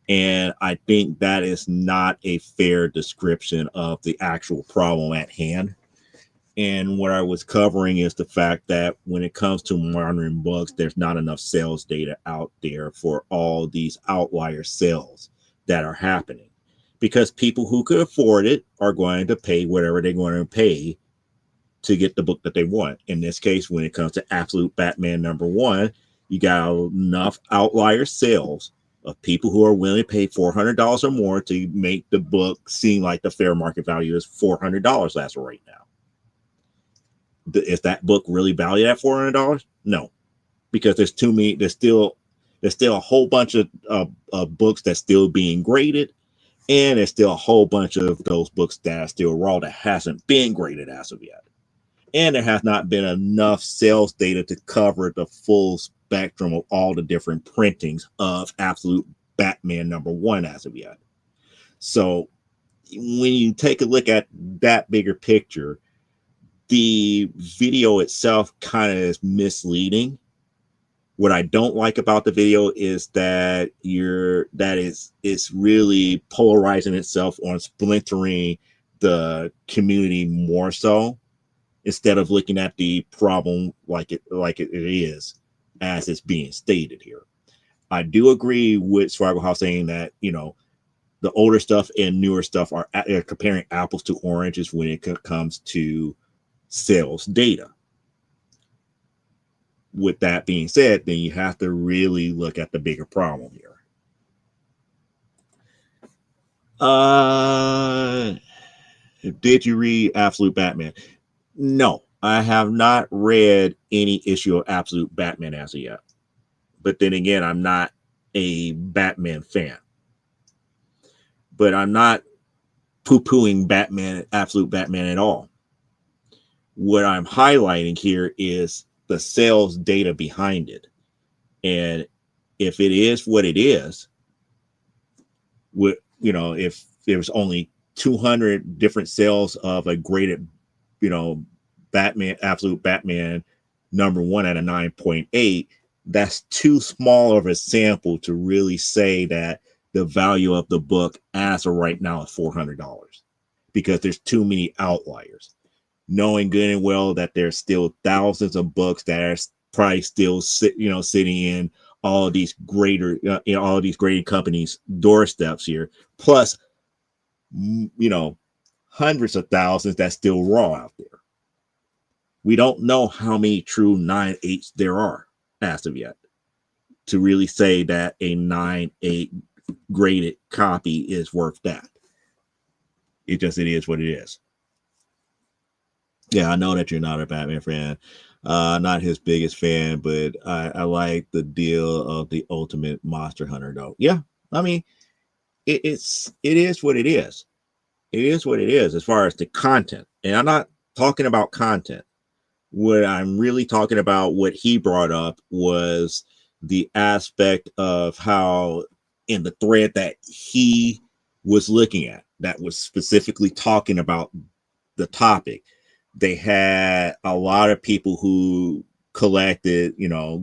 And I think that is not a fair description of the actual problem at hand. And what I was covering is the fact that when it comes to modern books, there's not enough sales data out there for all these outlier sales that are happening. Because people who could afford it are going to pay whatever they're going to pay to get the book that they want. In this case, when it comes to Absolute Batman number 1, you got enough outlier sales of people who are willing to pay $400 or more to make the book seem like the fair market value is $400 as of right now. Is that book really valued at $400? No, because there's too many. There's still a whole bunch of books that's still being graded, and there's still a whole bunch of those books that are still raw that hasn't been graded as of yet. And there has not been enough sales data to cover the full spectrum of all the different printings of Absolute Batman number 1 as of yet. So when you take a look at that bigger picture, the video itself kind of is misleading. What I don't like about the video is that it's really polarizing itself on splintering the community more so, instead of looking at the problem like it is as it's being stated here. I do agree with Swaggle House saying that, the older stuff and newer stuff are comparing apples to oranges when it comes to sales data. With that being said, then you have to really look at the bigger problem here. Did you read Absolute Batman? No, I have not read any issue of Absolute Batman as of yet. But then again, I'm not a Batman fan. But I'm not poo-pooing Batman, Absolute Batman at all. What I'm highlighting here is the sales data behind it. And if it is what it is, with if there's only 200 different sales of a graded, Batman, Absolute Batman #1 at a 9.8, that's too small of a sample to really say that the value of the book as of right now is $400, because there's too many outliers. Knowing good and well that there's still thousands of books that are probably still sitting in all these all these grading companies' doorsteps here, plus hundreds of thousands that's still raw out there. We don't know how many true 9.8s there are as of yet to really say that a 9.8 graded copy is worth that. It is what it is. Yeah, I know that you're not a Batman fan. Not his biggest fan, but I like the deal of the Ultimate Monster Hunter, though. Yeah, I mean, it is what it is. It is what it is as far as the content. And I'm not talking about content. What I'm really talking about, what he brought up, was the aspect of how in the thread that he was looking at, that was specifically talking about the topic, they had a lot of people who collected,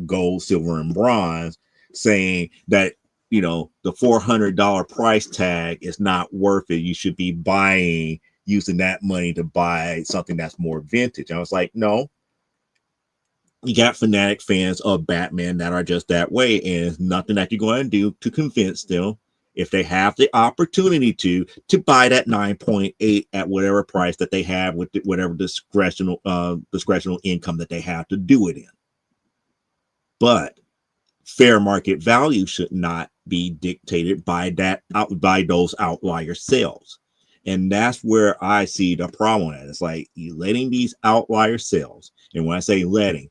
gold, silver, and bronze, saying that, the $400 price tag is not worth it. You should be using that money to buy something that's more vintage. And I was like, no. You got fanatic fans of Batman that are just that way, and there's nothing that you're going to do to convince them, if they have the opportunity to buy that 9.8 at whatever price that they have, with whatever discretional income that they have to do it in. But fair market value should not be dictated by those outlier sales. And that's where I see the problem at. It's like you letting these outlier sales, and when I say letting,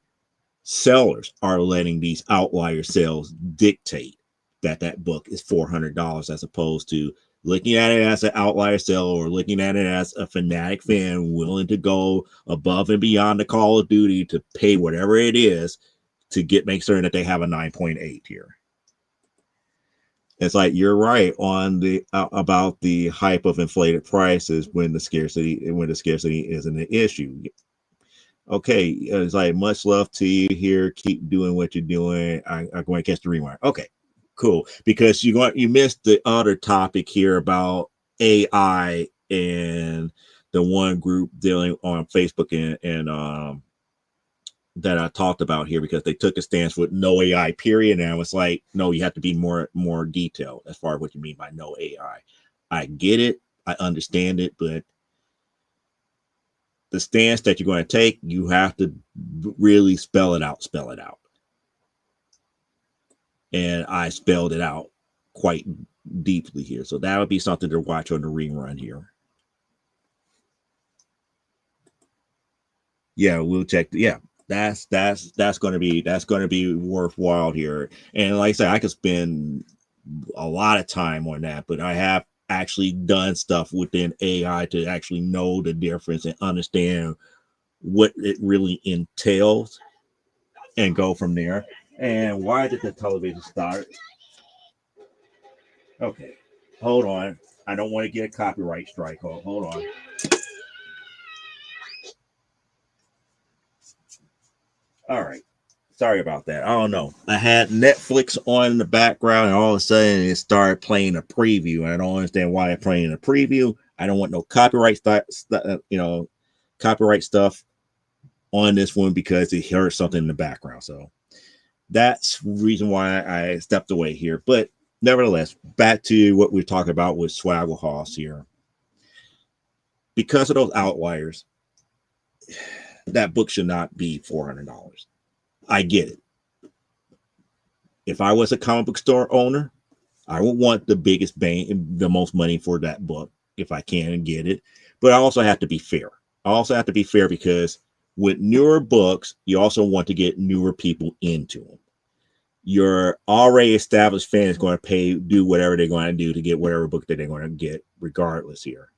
sellers are letting these outlier sales dictate that book is $400, as opposed to looking at it as an outlier sale, or looking at it as a fanatic fan willing to go above and beyond the Call of Duty to pay whatever it is to make certain that they have a 9.8 here. It's like, you're right on the about the hype of inflated prices when the scarcity isn't an issue. Okay, it's like, much love to you here. Keep doing what you're doing. I'm going to catch the rewind. Okay, cool. Because you missed the other topic here about AI and the one group dealing on Facebook and that I talked about here, because they took a stance with no AI period. And I was like, no, you have to be more detailed as far as what you mean by no AI. I get it. I understand it, but the stance that you're going to take, you have to really spell it out. And I spelled it out quite deeply here. So that would be something to watch on the rerun here. Yeah, we'll check. Yeah, that's going to be worthwhile here. And like I said, I could spend a lot of time on that, but I have actually done stuff within AI to actually know the difference and understand what it really entails, and go from there. And why did the television start? Okay, hold on. I don't want to get a copyright strike. Hold on. All right. Sorry about that. I don't know. I had Netflix on in the background, and all of a sudden it started playing a preview. And I don't understand why they're playing a preview. I don't want no copyright copyright stuff on this one, because it heard something in the background. So that's the reason why I stepped away here. But nevertheless, back to what we're talking about with Swaggle Hoss here. Because of those outliers, that book should not be $400. I get it. If I was a comic book store owner, I would want the biggest bang, the most money for that book if I can get it. But I also have to be fair. Because with newer books, you also want to get newer people into them. Your already established fan is going to do whatever they're going to do to get whatever book that they're going to get, regardless here.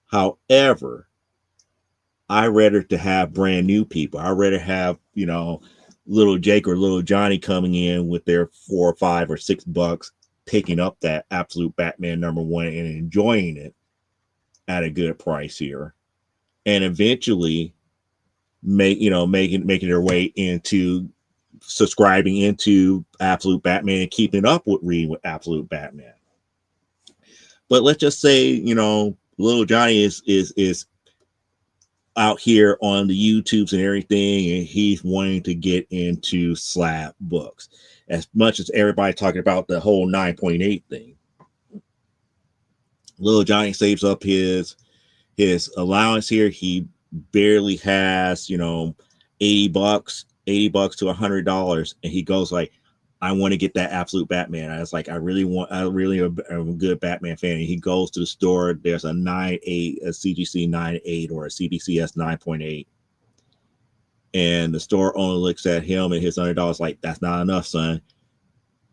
However, I rather to have brand new people. I rather have, little Jake or little Johnny coming in with their $4 or $5 or $6, picking up that Absolute Batman #1 and enjoying it at a good price here, and eventually making their way into subscribing into Absolute Batman and keeping up with reading with Absolute Batman. But let's just say, little Johnny is out here on the YouTubes and everything, and he's wanting to get into slab books. As much as everybody talking about the whole 9.8 thing, little Johnny saves up his allowance here. He barely has, $80 to $100, and he goes like, I want to get that Absolute Batman. I was like, I really am a good Batman fan. And he goes to the store. There's a 9.8, a CGC 9.8 or a CBCS 9.8. And the store owner looks at him and his $100 like, that's not enough, son.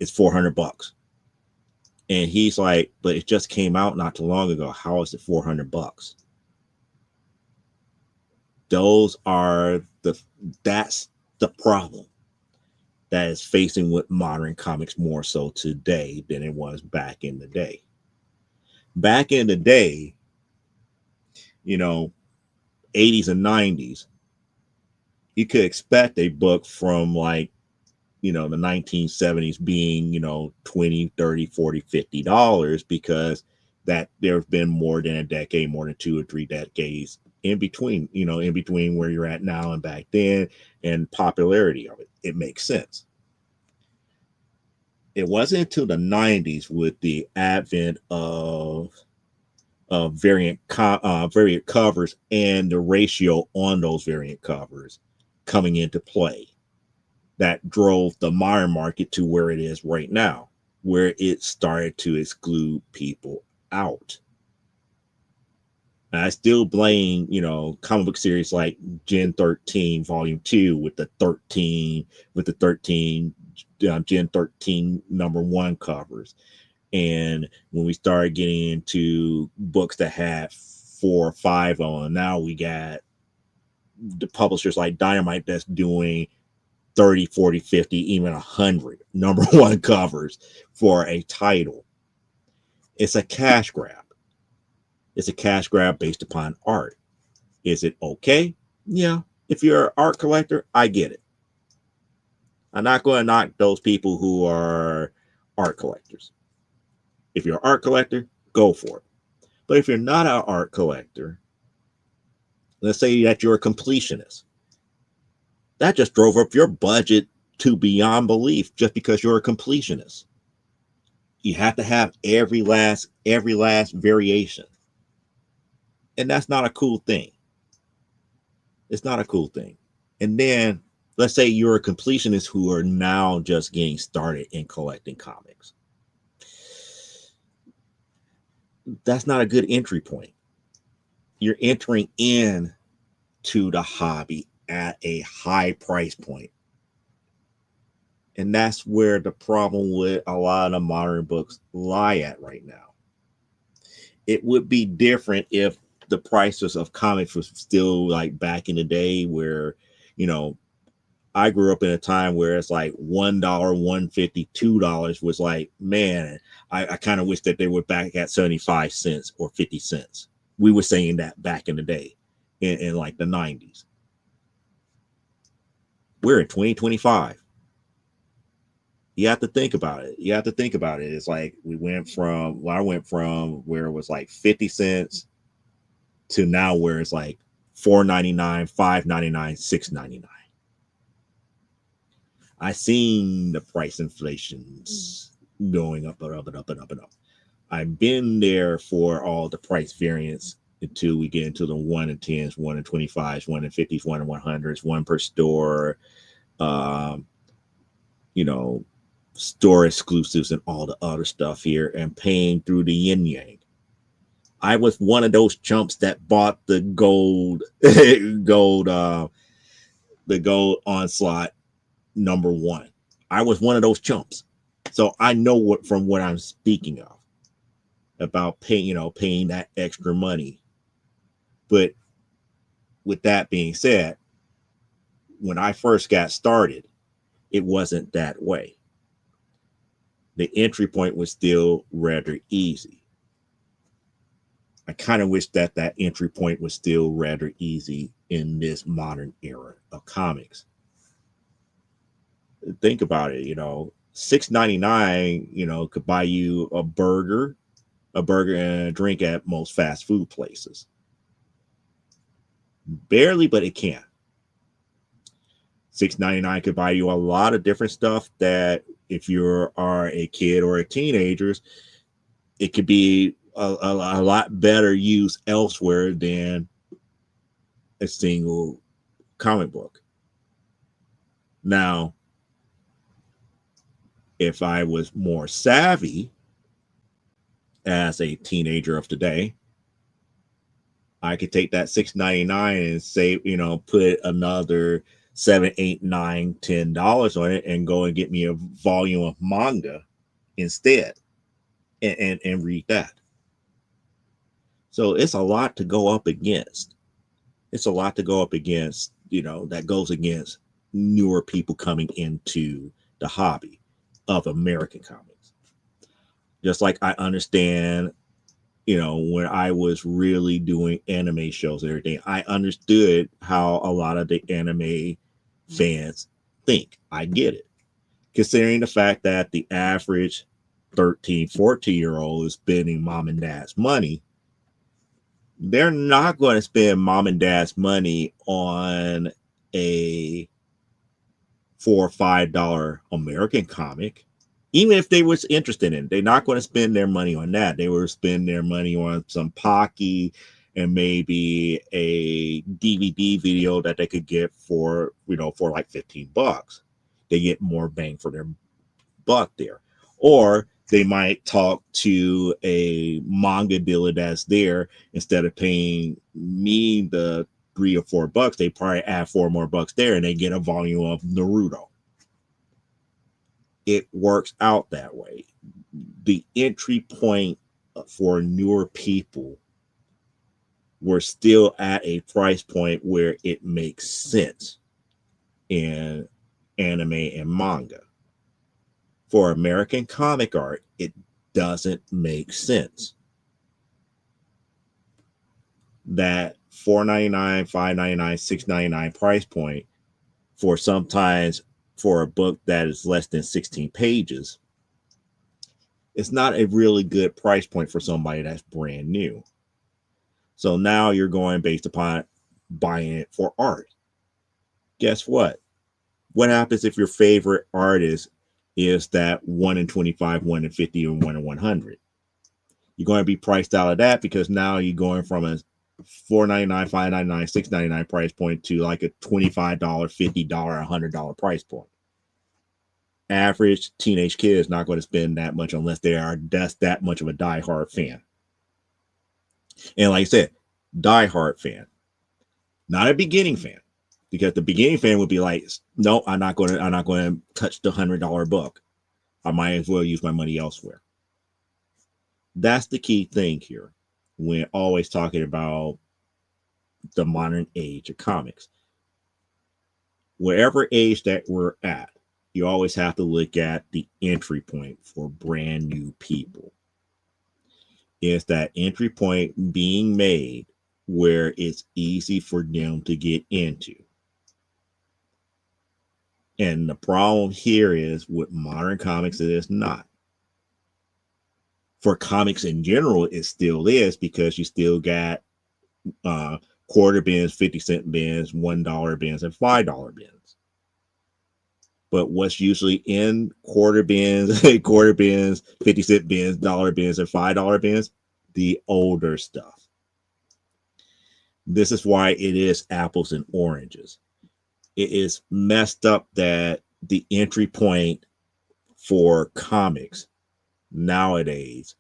It's $400. And he's like, but it just came out not too long ago. How is it $400? That's the problem that is facing with modern comics more so today than it was back in the day. Back in the day, 80s and 90s, you could expect a book from the 1970s being, $20, $30, $40, $50 because that there have been more than a decade, more than 2 or 3 decades in between where you're at now and back then, and popularity of it. It makes sense. It wasn't until the 90s with the advent of variant covers and the ratio on those variant covers coming into play that drove the modern market to where it is right now, where it started to exclude people out. And I still blame, comic book series like Gen 13 Volume 2 with the 13 Gen 13 #1 covers. And when we started getting into books that had 4 or 5 on, now we got the publishers like Dynamite that's doing 30, 40, 50, even 100 #1 covers for a title. It's a cash grab. It's a cash grab based upon art. Is it okay? Yeah. If you're an art collector, I get it. I'm not going to knock those people who are art collectors. If you're an art collector, go for it. But if you're not an art collector, let's say that you're a completionist, that just drove up your budget to beyond belief just because you're a completionist. You have to have every last variation. And that's not a cool thing. It's not a cool thing. And then let's say you're a completionist who are now just getting started in collecting comics. That's not a good entry point. You're entering in to the hobby at a high price point. And that's where the problem with a lot of the modern books lie at right now. It would be different if the prices of comics was still like back in the day where, I grew up in a time where it's like $1, $1.50, $2 was like, man, I kind of wish that they were back at 75 cents or 50 cents. We were saying that back in the day in like the 90s. We're in 2025. You have to think about it. It's like I went from where it was like 50 cents to now where it's like $4.99, $5.99, $6.99. I seen the price inflations going up and up and up and up and up. I've been there for all the price variants until we get into the 1 and 10s, 1 and 25s, 1 and 50s, 1 and 100s, 1 per store, store exclusives and all the other stuff here, and paying through the yin yang. I was one of those chumps that bought the gold onslaught #1. I was one of those chumps. So I know what I'm speaking of about paying that extra money. But with that being said, when I first got started, it wasn't that way. The entry point was still rather easy. I kind of wish that that entry point was still rather easy in this modern era of comics. Think about it, $6.99, could buy you a burger and a drink at most fast food places. Barely, but it can. $6.99 could buy you a lot of different stuff that if you are a kid or a teenager, it could be a lot better used elsewhere than a single comic book. Now, if I was more savvy as a teenager of today, I could take that $6.99 and say, put another $7, $8, $9, $10 on it and go and get me a volume of manga instead and read that. So it's a lot to go up against. It's a lot to go up against, that goes against newer people coming into the hobby of American comics. Just like I understand, when I was really doing anime shows and everything, I understood how a lot of the anime fans think. I get it. Considering the fact that the average 13, 14-year-old is spending mom and dad's money, they're not going to spend mom and dad's money on a $4 or $5 American comic. Even if they was interested in it, they're not going to spend their money on that. They will spend their money on some Pocky and maybe a DVD video that they could get for like $15. They get more bang for their buck there. Or they might talk to a manga dealer that's there. Instead of paying me the $3 or $4, they probably add $4 more there and they get a volume of Naruto. It works out that way. The entry point for newer people, we're still at a price point where it makes sense in anime and manga. For American comic art, it doesn't make sense. That $4.99, $5.99, $6.99 price point for sometimes for a book that is less than 16 pages, it's not a really good price point for somebody that's brand new. So now you're going based upon buying it for art. Guess what? What happens if your favorite artist is that 1 in 25, 1 in 50, or 1 in 100? You're going to be priced out of that because now you're going from a $4.99, $5.99, $6.99 price point to like a $25, $50, $100 price point. Average teenage kid is not going to spend that much unless they are just that much of a diehard fan. And like I said, diehard fan, not a beginning fan, because the beginning fan would be like, no, I'm not going to touch the $100 book. I might as well use my money elsewhere. That's the key thing here when always talking about the modern age of comics. Wherever age that we're at, you always have to look at the entry point for brand new people. Is that entry point being made where it's easy for them to get into? And the problem here is with modern comics, it is not. For comics in general, it still is, because you still got quarter bins, 50-cent bins, $1 bins, and $5 bins. But what's usually in quarter bins, 50-cent bins, dollar bins, and $5 bins? The older stuff. This is why it is apples and oranges. It is messed up that the entry point for comics nowadays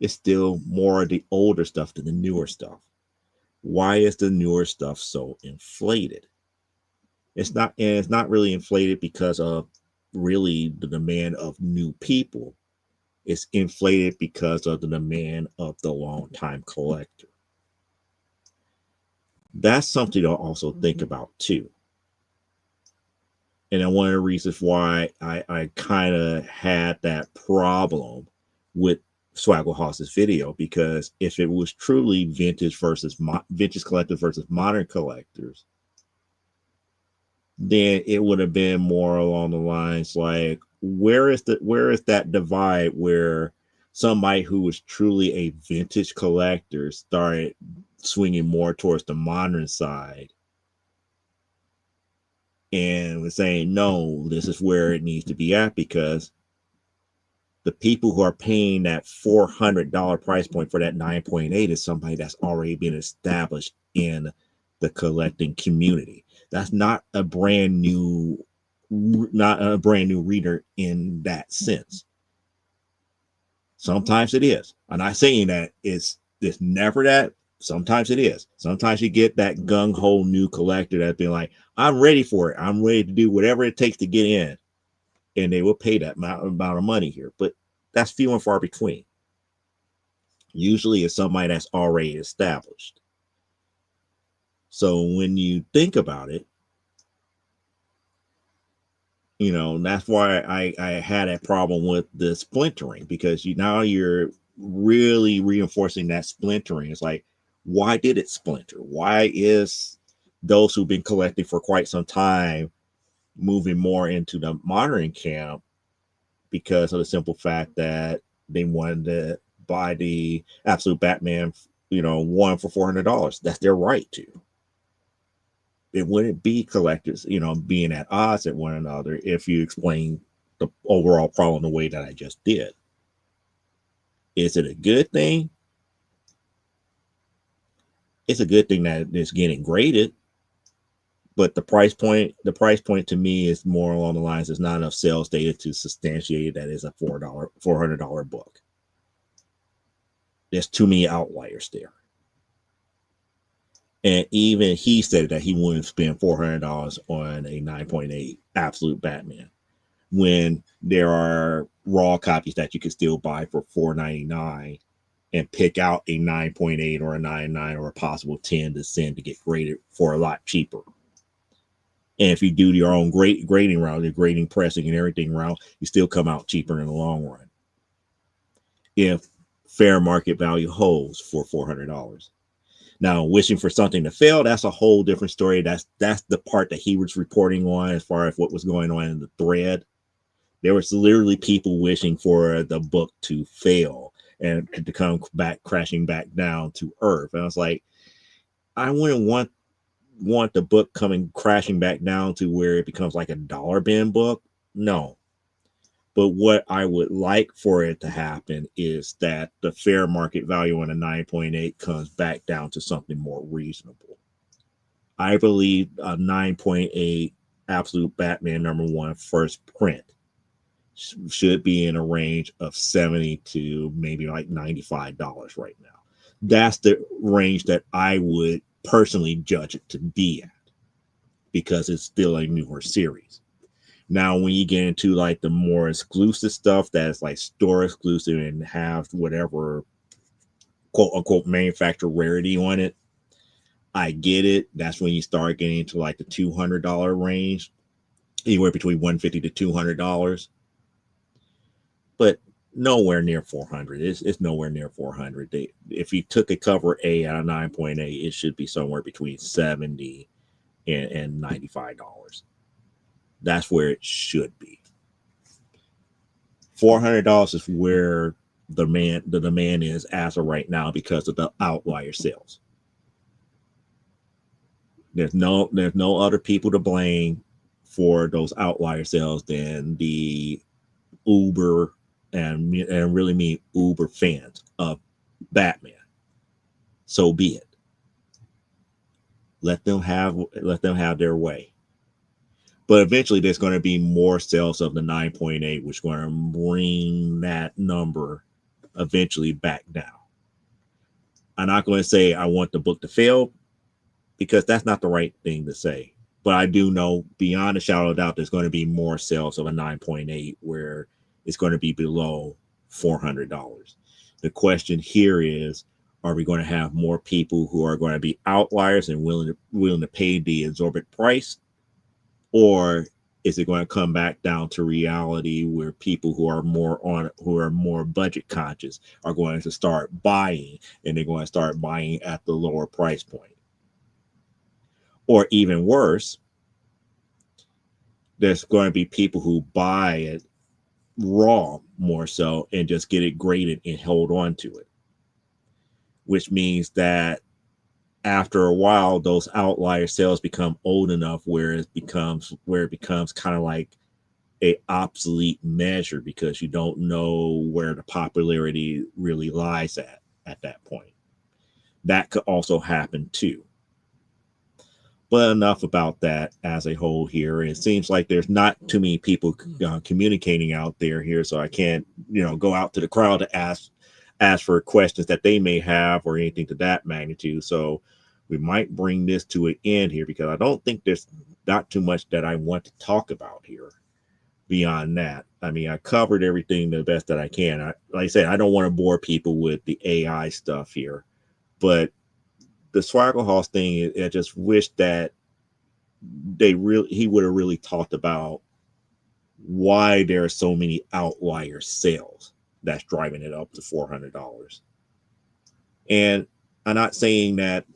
is still more of the older stuff than the newer stuff. Why is the newer stuff so inflated? It's not really inflated because of really the demand of new people. It's inflated because of the demand of the long-time collector. That's something to also think about too. And then one of the reasons why I kind of had that problem with Swaggle Hoss's video, because if it was truly vintage collectors versus modern collectors, then it would have been more along the lines like, where is that divide where somebody who was truly a vintage collector started swinging more towards the modern side and was saying, no, this is where it needs to be at, because the people who are paying that $400 price point for that 9.8 is somebody that's already been established in the collecting community. That's not a brand new reader in that sense. Sometimes it is. I'm not saying that it's never that. Sometimes it is. Sometimes you get that gung-ho new collector that's been like, I'm ready for it. I'm ready to do whatever it takes to get in. And they will pay that amount of money here. But that's few and far between. Usually it's somebody that's already established. So when you think about it, that's why I had a problem with the splintering, because you're really reinforcing that splintering. It's like, why did it splinter? Why is those who've been collecting for quite some time moving more into the modern camp? Because of the simple fact that they wanted to buy the Absolute Batman, one for $400. That's their right to. It wouldn't be collectors, being at odds at one another if you explain the overall problem the way that I just did. Is it a good thing? It's a good thing that it's getting graded, but the price point to me is more along the lines, there's not enough sales data to substantiate that is a $400 book. There's too many outliers there. And even he said that he wouldn't spend $400 on a 9.8 Absolute Batman, when there are raw copies that you can still buy for $4.99 and pick out a 9.8 or a 9.9 or a possible 10 to send to get graded for a lot cheaper. And if you do your own grading route, your grading, pressing, and everything route, you still come out cheaper in the long run, if fair market value holds for $400. Now, wishing for something to fail, that's a whole different story. That's the part that he was reporting on as far as what was going on in the thread. There was literally people wishing for the book to fail and to come back, crashing back down to earth. And I was like, I wouldn't want the book coming crashing back down to where it becomes like a dollar bin book. No. But what I would like for it to happen is that the fair market value on a 9.8 comes back down to something more reasonable. I believe a 9.8 Absolute Batman #1 first print should be in a range of $70 to maybe like $95 right now. That's the range that I would personally judge it to be at, because it's still a newer series. Now, when you get into like the more exclusive stuff that's like store exclusive and have whatever quote unquote manufacturer rarity on it, I get it. That's when you start getting into like the $200 range, anywhere between $150 to $200. But nowhere near 400. It's nowhere near 400. If you took a cover A out of 9.8, it should be somewhere between $70 and $95. That's where it should be. $400 is where the demand is as of right now, because of the outlier sales. There's no other people to blame for those outlier sales than the uber and really mean uber fans of Batman. So be it. Let them have their way. But eventually there's going to be more sales of the 9.8, which is going to bring that number eventually back down. I'm not going to say I want the book to fail, because that's not the right thing to say. But I do know beyond a shadow of doubt, there's going to be more sales of a 9.8 where it's going to be below $400. The question here is, are we going to have more people who are going to be outliers and willing to pay the exorbitant price? Or is it going to come back down to reality where people who are more budget conscious are going to start buying, and they're going to start buying at the lower price point? Or even worse, there's going to be people who buy it raw more so and just get it graded and hold on to it, which means that after a while those outlier sales become old enough where it becomes kind of like a obsolete measure, because you don't know where the popularity really lies at that point. That could also happen too. But enough about that as a whole here. It seems like there's not too many people communicating out there here, so I can't, go out to the crowd to ask for questions that they may have or anything to that magnitude. So we might bring this to an end here, because I don't think there's not too much that I want to talk about here beyond that. I mean, I covered everything the best that I can. Like I said, I don't want to bore people with the AI stuff here, but the Swaggle thing, I just wish that he would have really talked about why there are so many outlier sales that's driving it up to $400. And I'm not saying that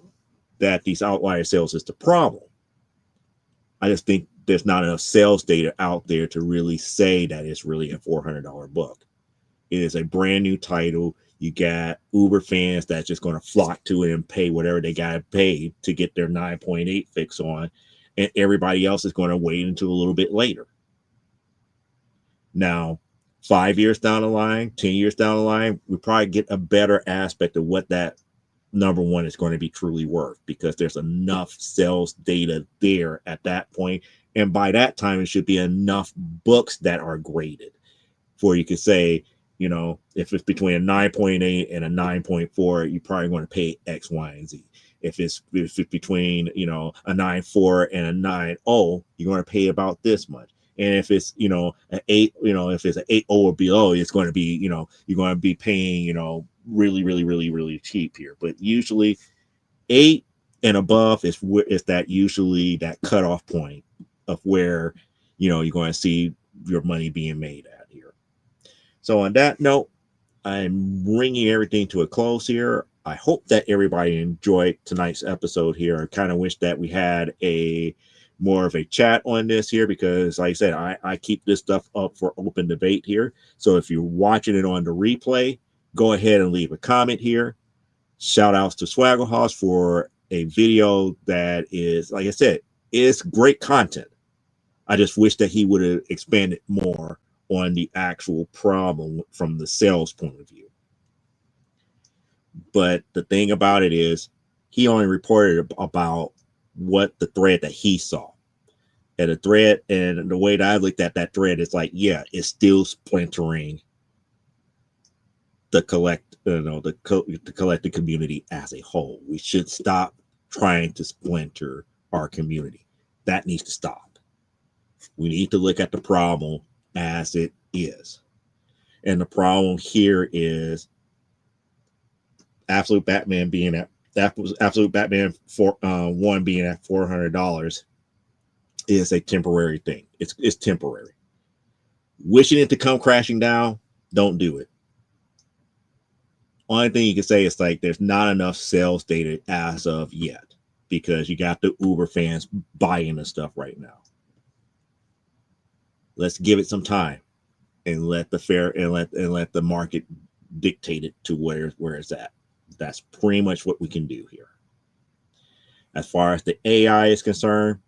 these outlier sales is the problem. I just think there's not enough sales data out there to really say that it's really a $400 book. It is a brand new title. You got Uber fans that's just going to flock to it and pay whatever they got to pay to get their 9.8 fix on. And everybody else is going to wait until a little bit later. Now, 5 years down the line, 10 years down the line, we probably get a better aspect of what that number one is going to be truly worth, because there's enough sales data there at that point. And by that time, it should be enough books that are graded for you could say, if it's between a 9.8 and a 9.4, you're probably going to pay X, Y, and Z. If it's between, a 9.4 and a 9.0, you're going to pay about this much. And if it's, an 8, if it's an 8.0 or below, it's going to be, you're going to be paying, really, really, really, really cheap here. But usually 8 and above is that usually that cutoff point of where, you're going to see your money being made at here. So on that note, I'm bringing everything to a close here. I hope that everybody enjoyed tonight's episode here. I kind of wish that we had more of a chat on this here, because like I said, I keep this stuff up for open debate here. So if you're watching it on the replay, go ahead and leave a comment here. Shout outs to Swaggle for a video that is, like I said, is great content. I just wish that he would have expanded more on the actual problem from the sales point of view. But the thing about it is, he only reported about what the thread that he saw. And the thread, and the way that I looked at that thread, is like, yeah, it's still splintering the collective community as a whole. We should stop trying to splinter our community. That needs to stop. We need to look at the problem as it is. And the problem here is Absolute Batman being at Absolute Batman 1 being at $400 is a temporary thing. It's temporary. Wishing it to come crashing down, don't do it. Only thing you can say is like there's not enough sales data as of yet, because you got the Uber fans buying the stuff right now. Let's give it some time and let the market dictate it to where it's at. That's pretty much what we can do here. As far as the AI is concerned,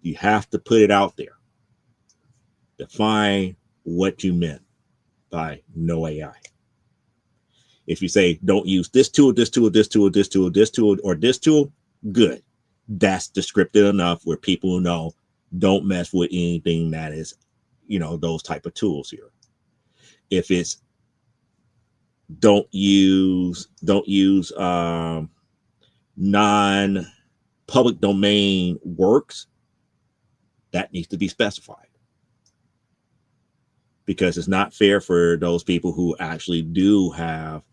you have to put it out there. Define what you meant by no AI. If you say don't use this tool, this tool, this tool, this tool, this tool, or this tool, good. That's descriptive enough where people know don't mess with anything that is, those type of tools here. If it's don't use non-public domain works, that needs to be specified, because it's not fair for those people who actually do have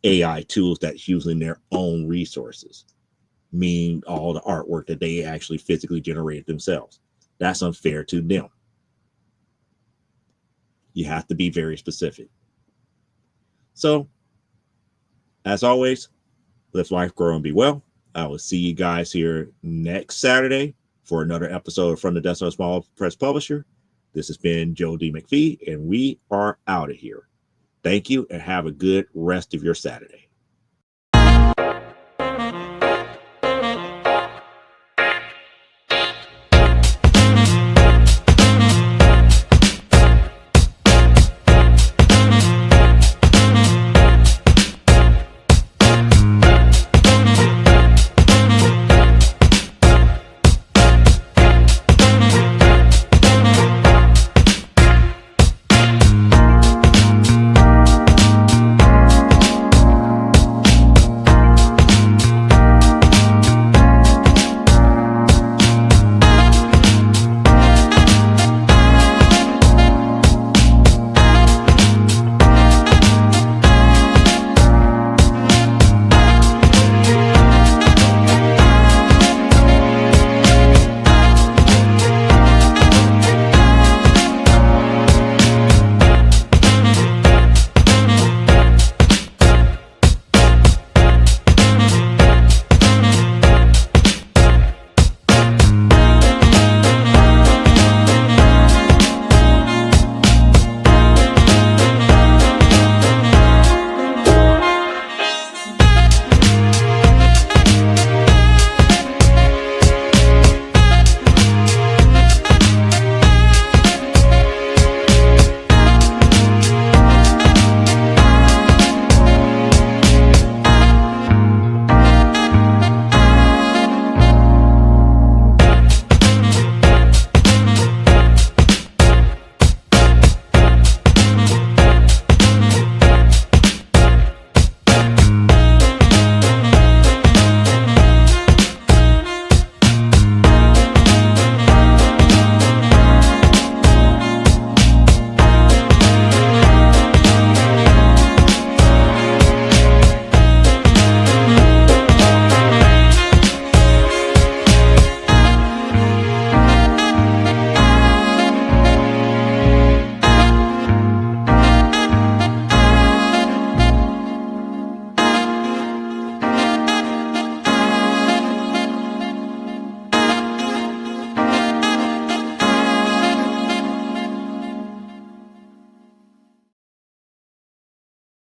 AI tools that's using their own resources, meaning all the artwork that they actually physically generated themselves. that's unfair to them. You have to be very specific. So, as always, live life, grow, and be well. I will see you guys here next Saturday for another episode from the Desk of a Small Press Publisher. This has been Joe D. McPhee, and we are out of here. Thank you, and have a good rest of your Saturday.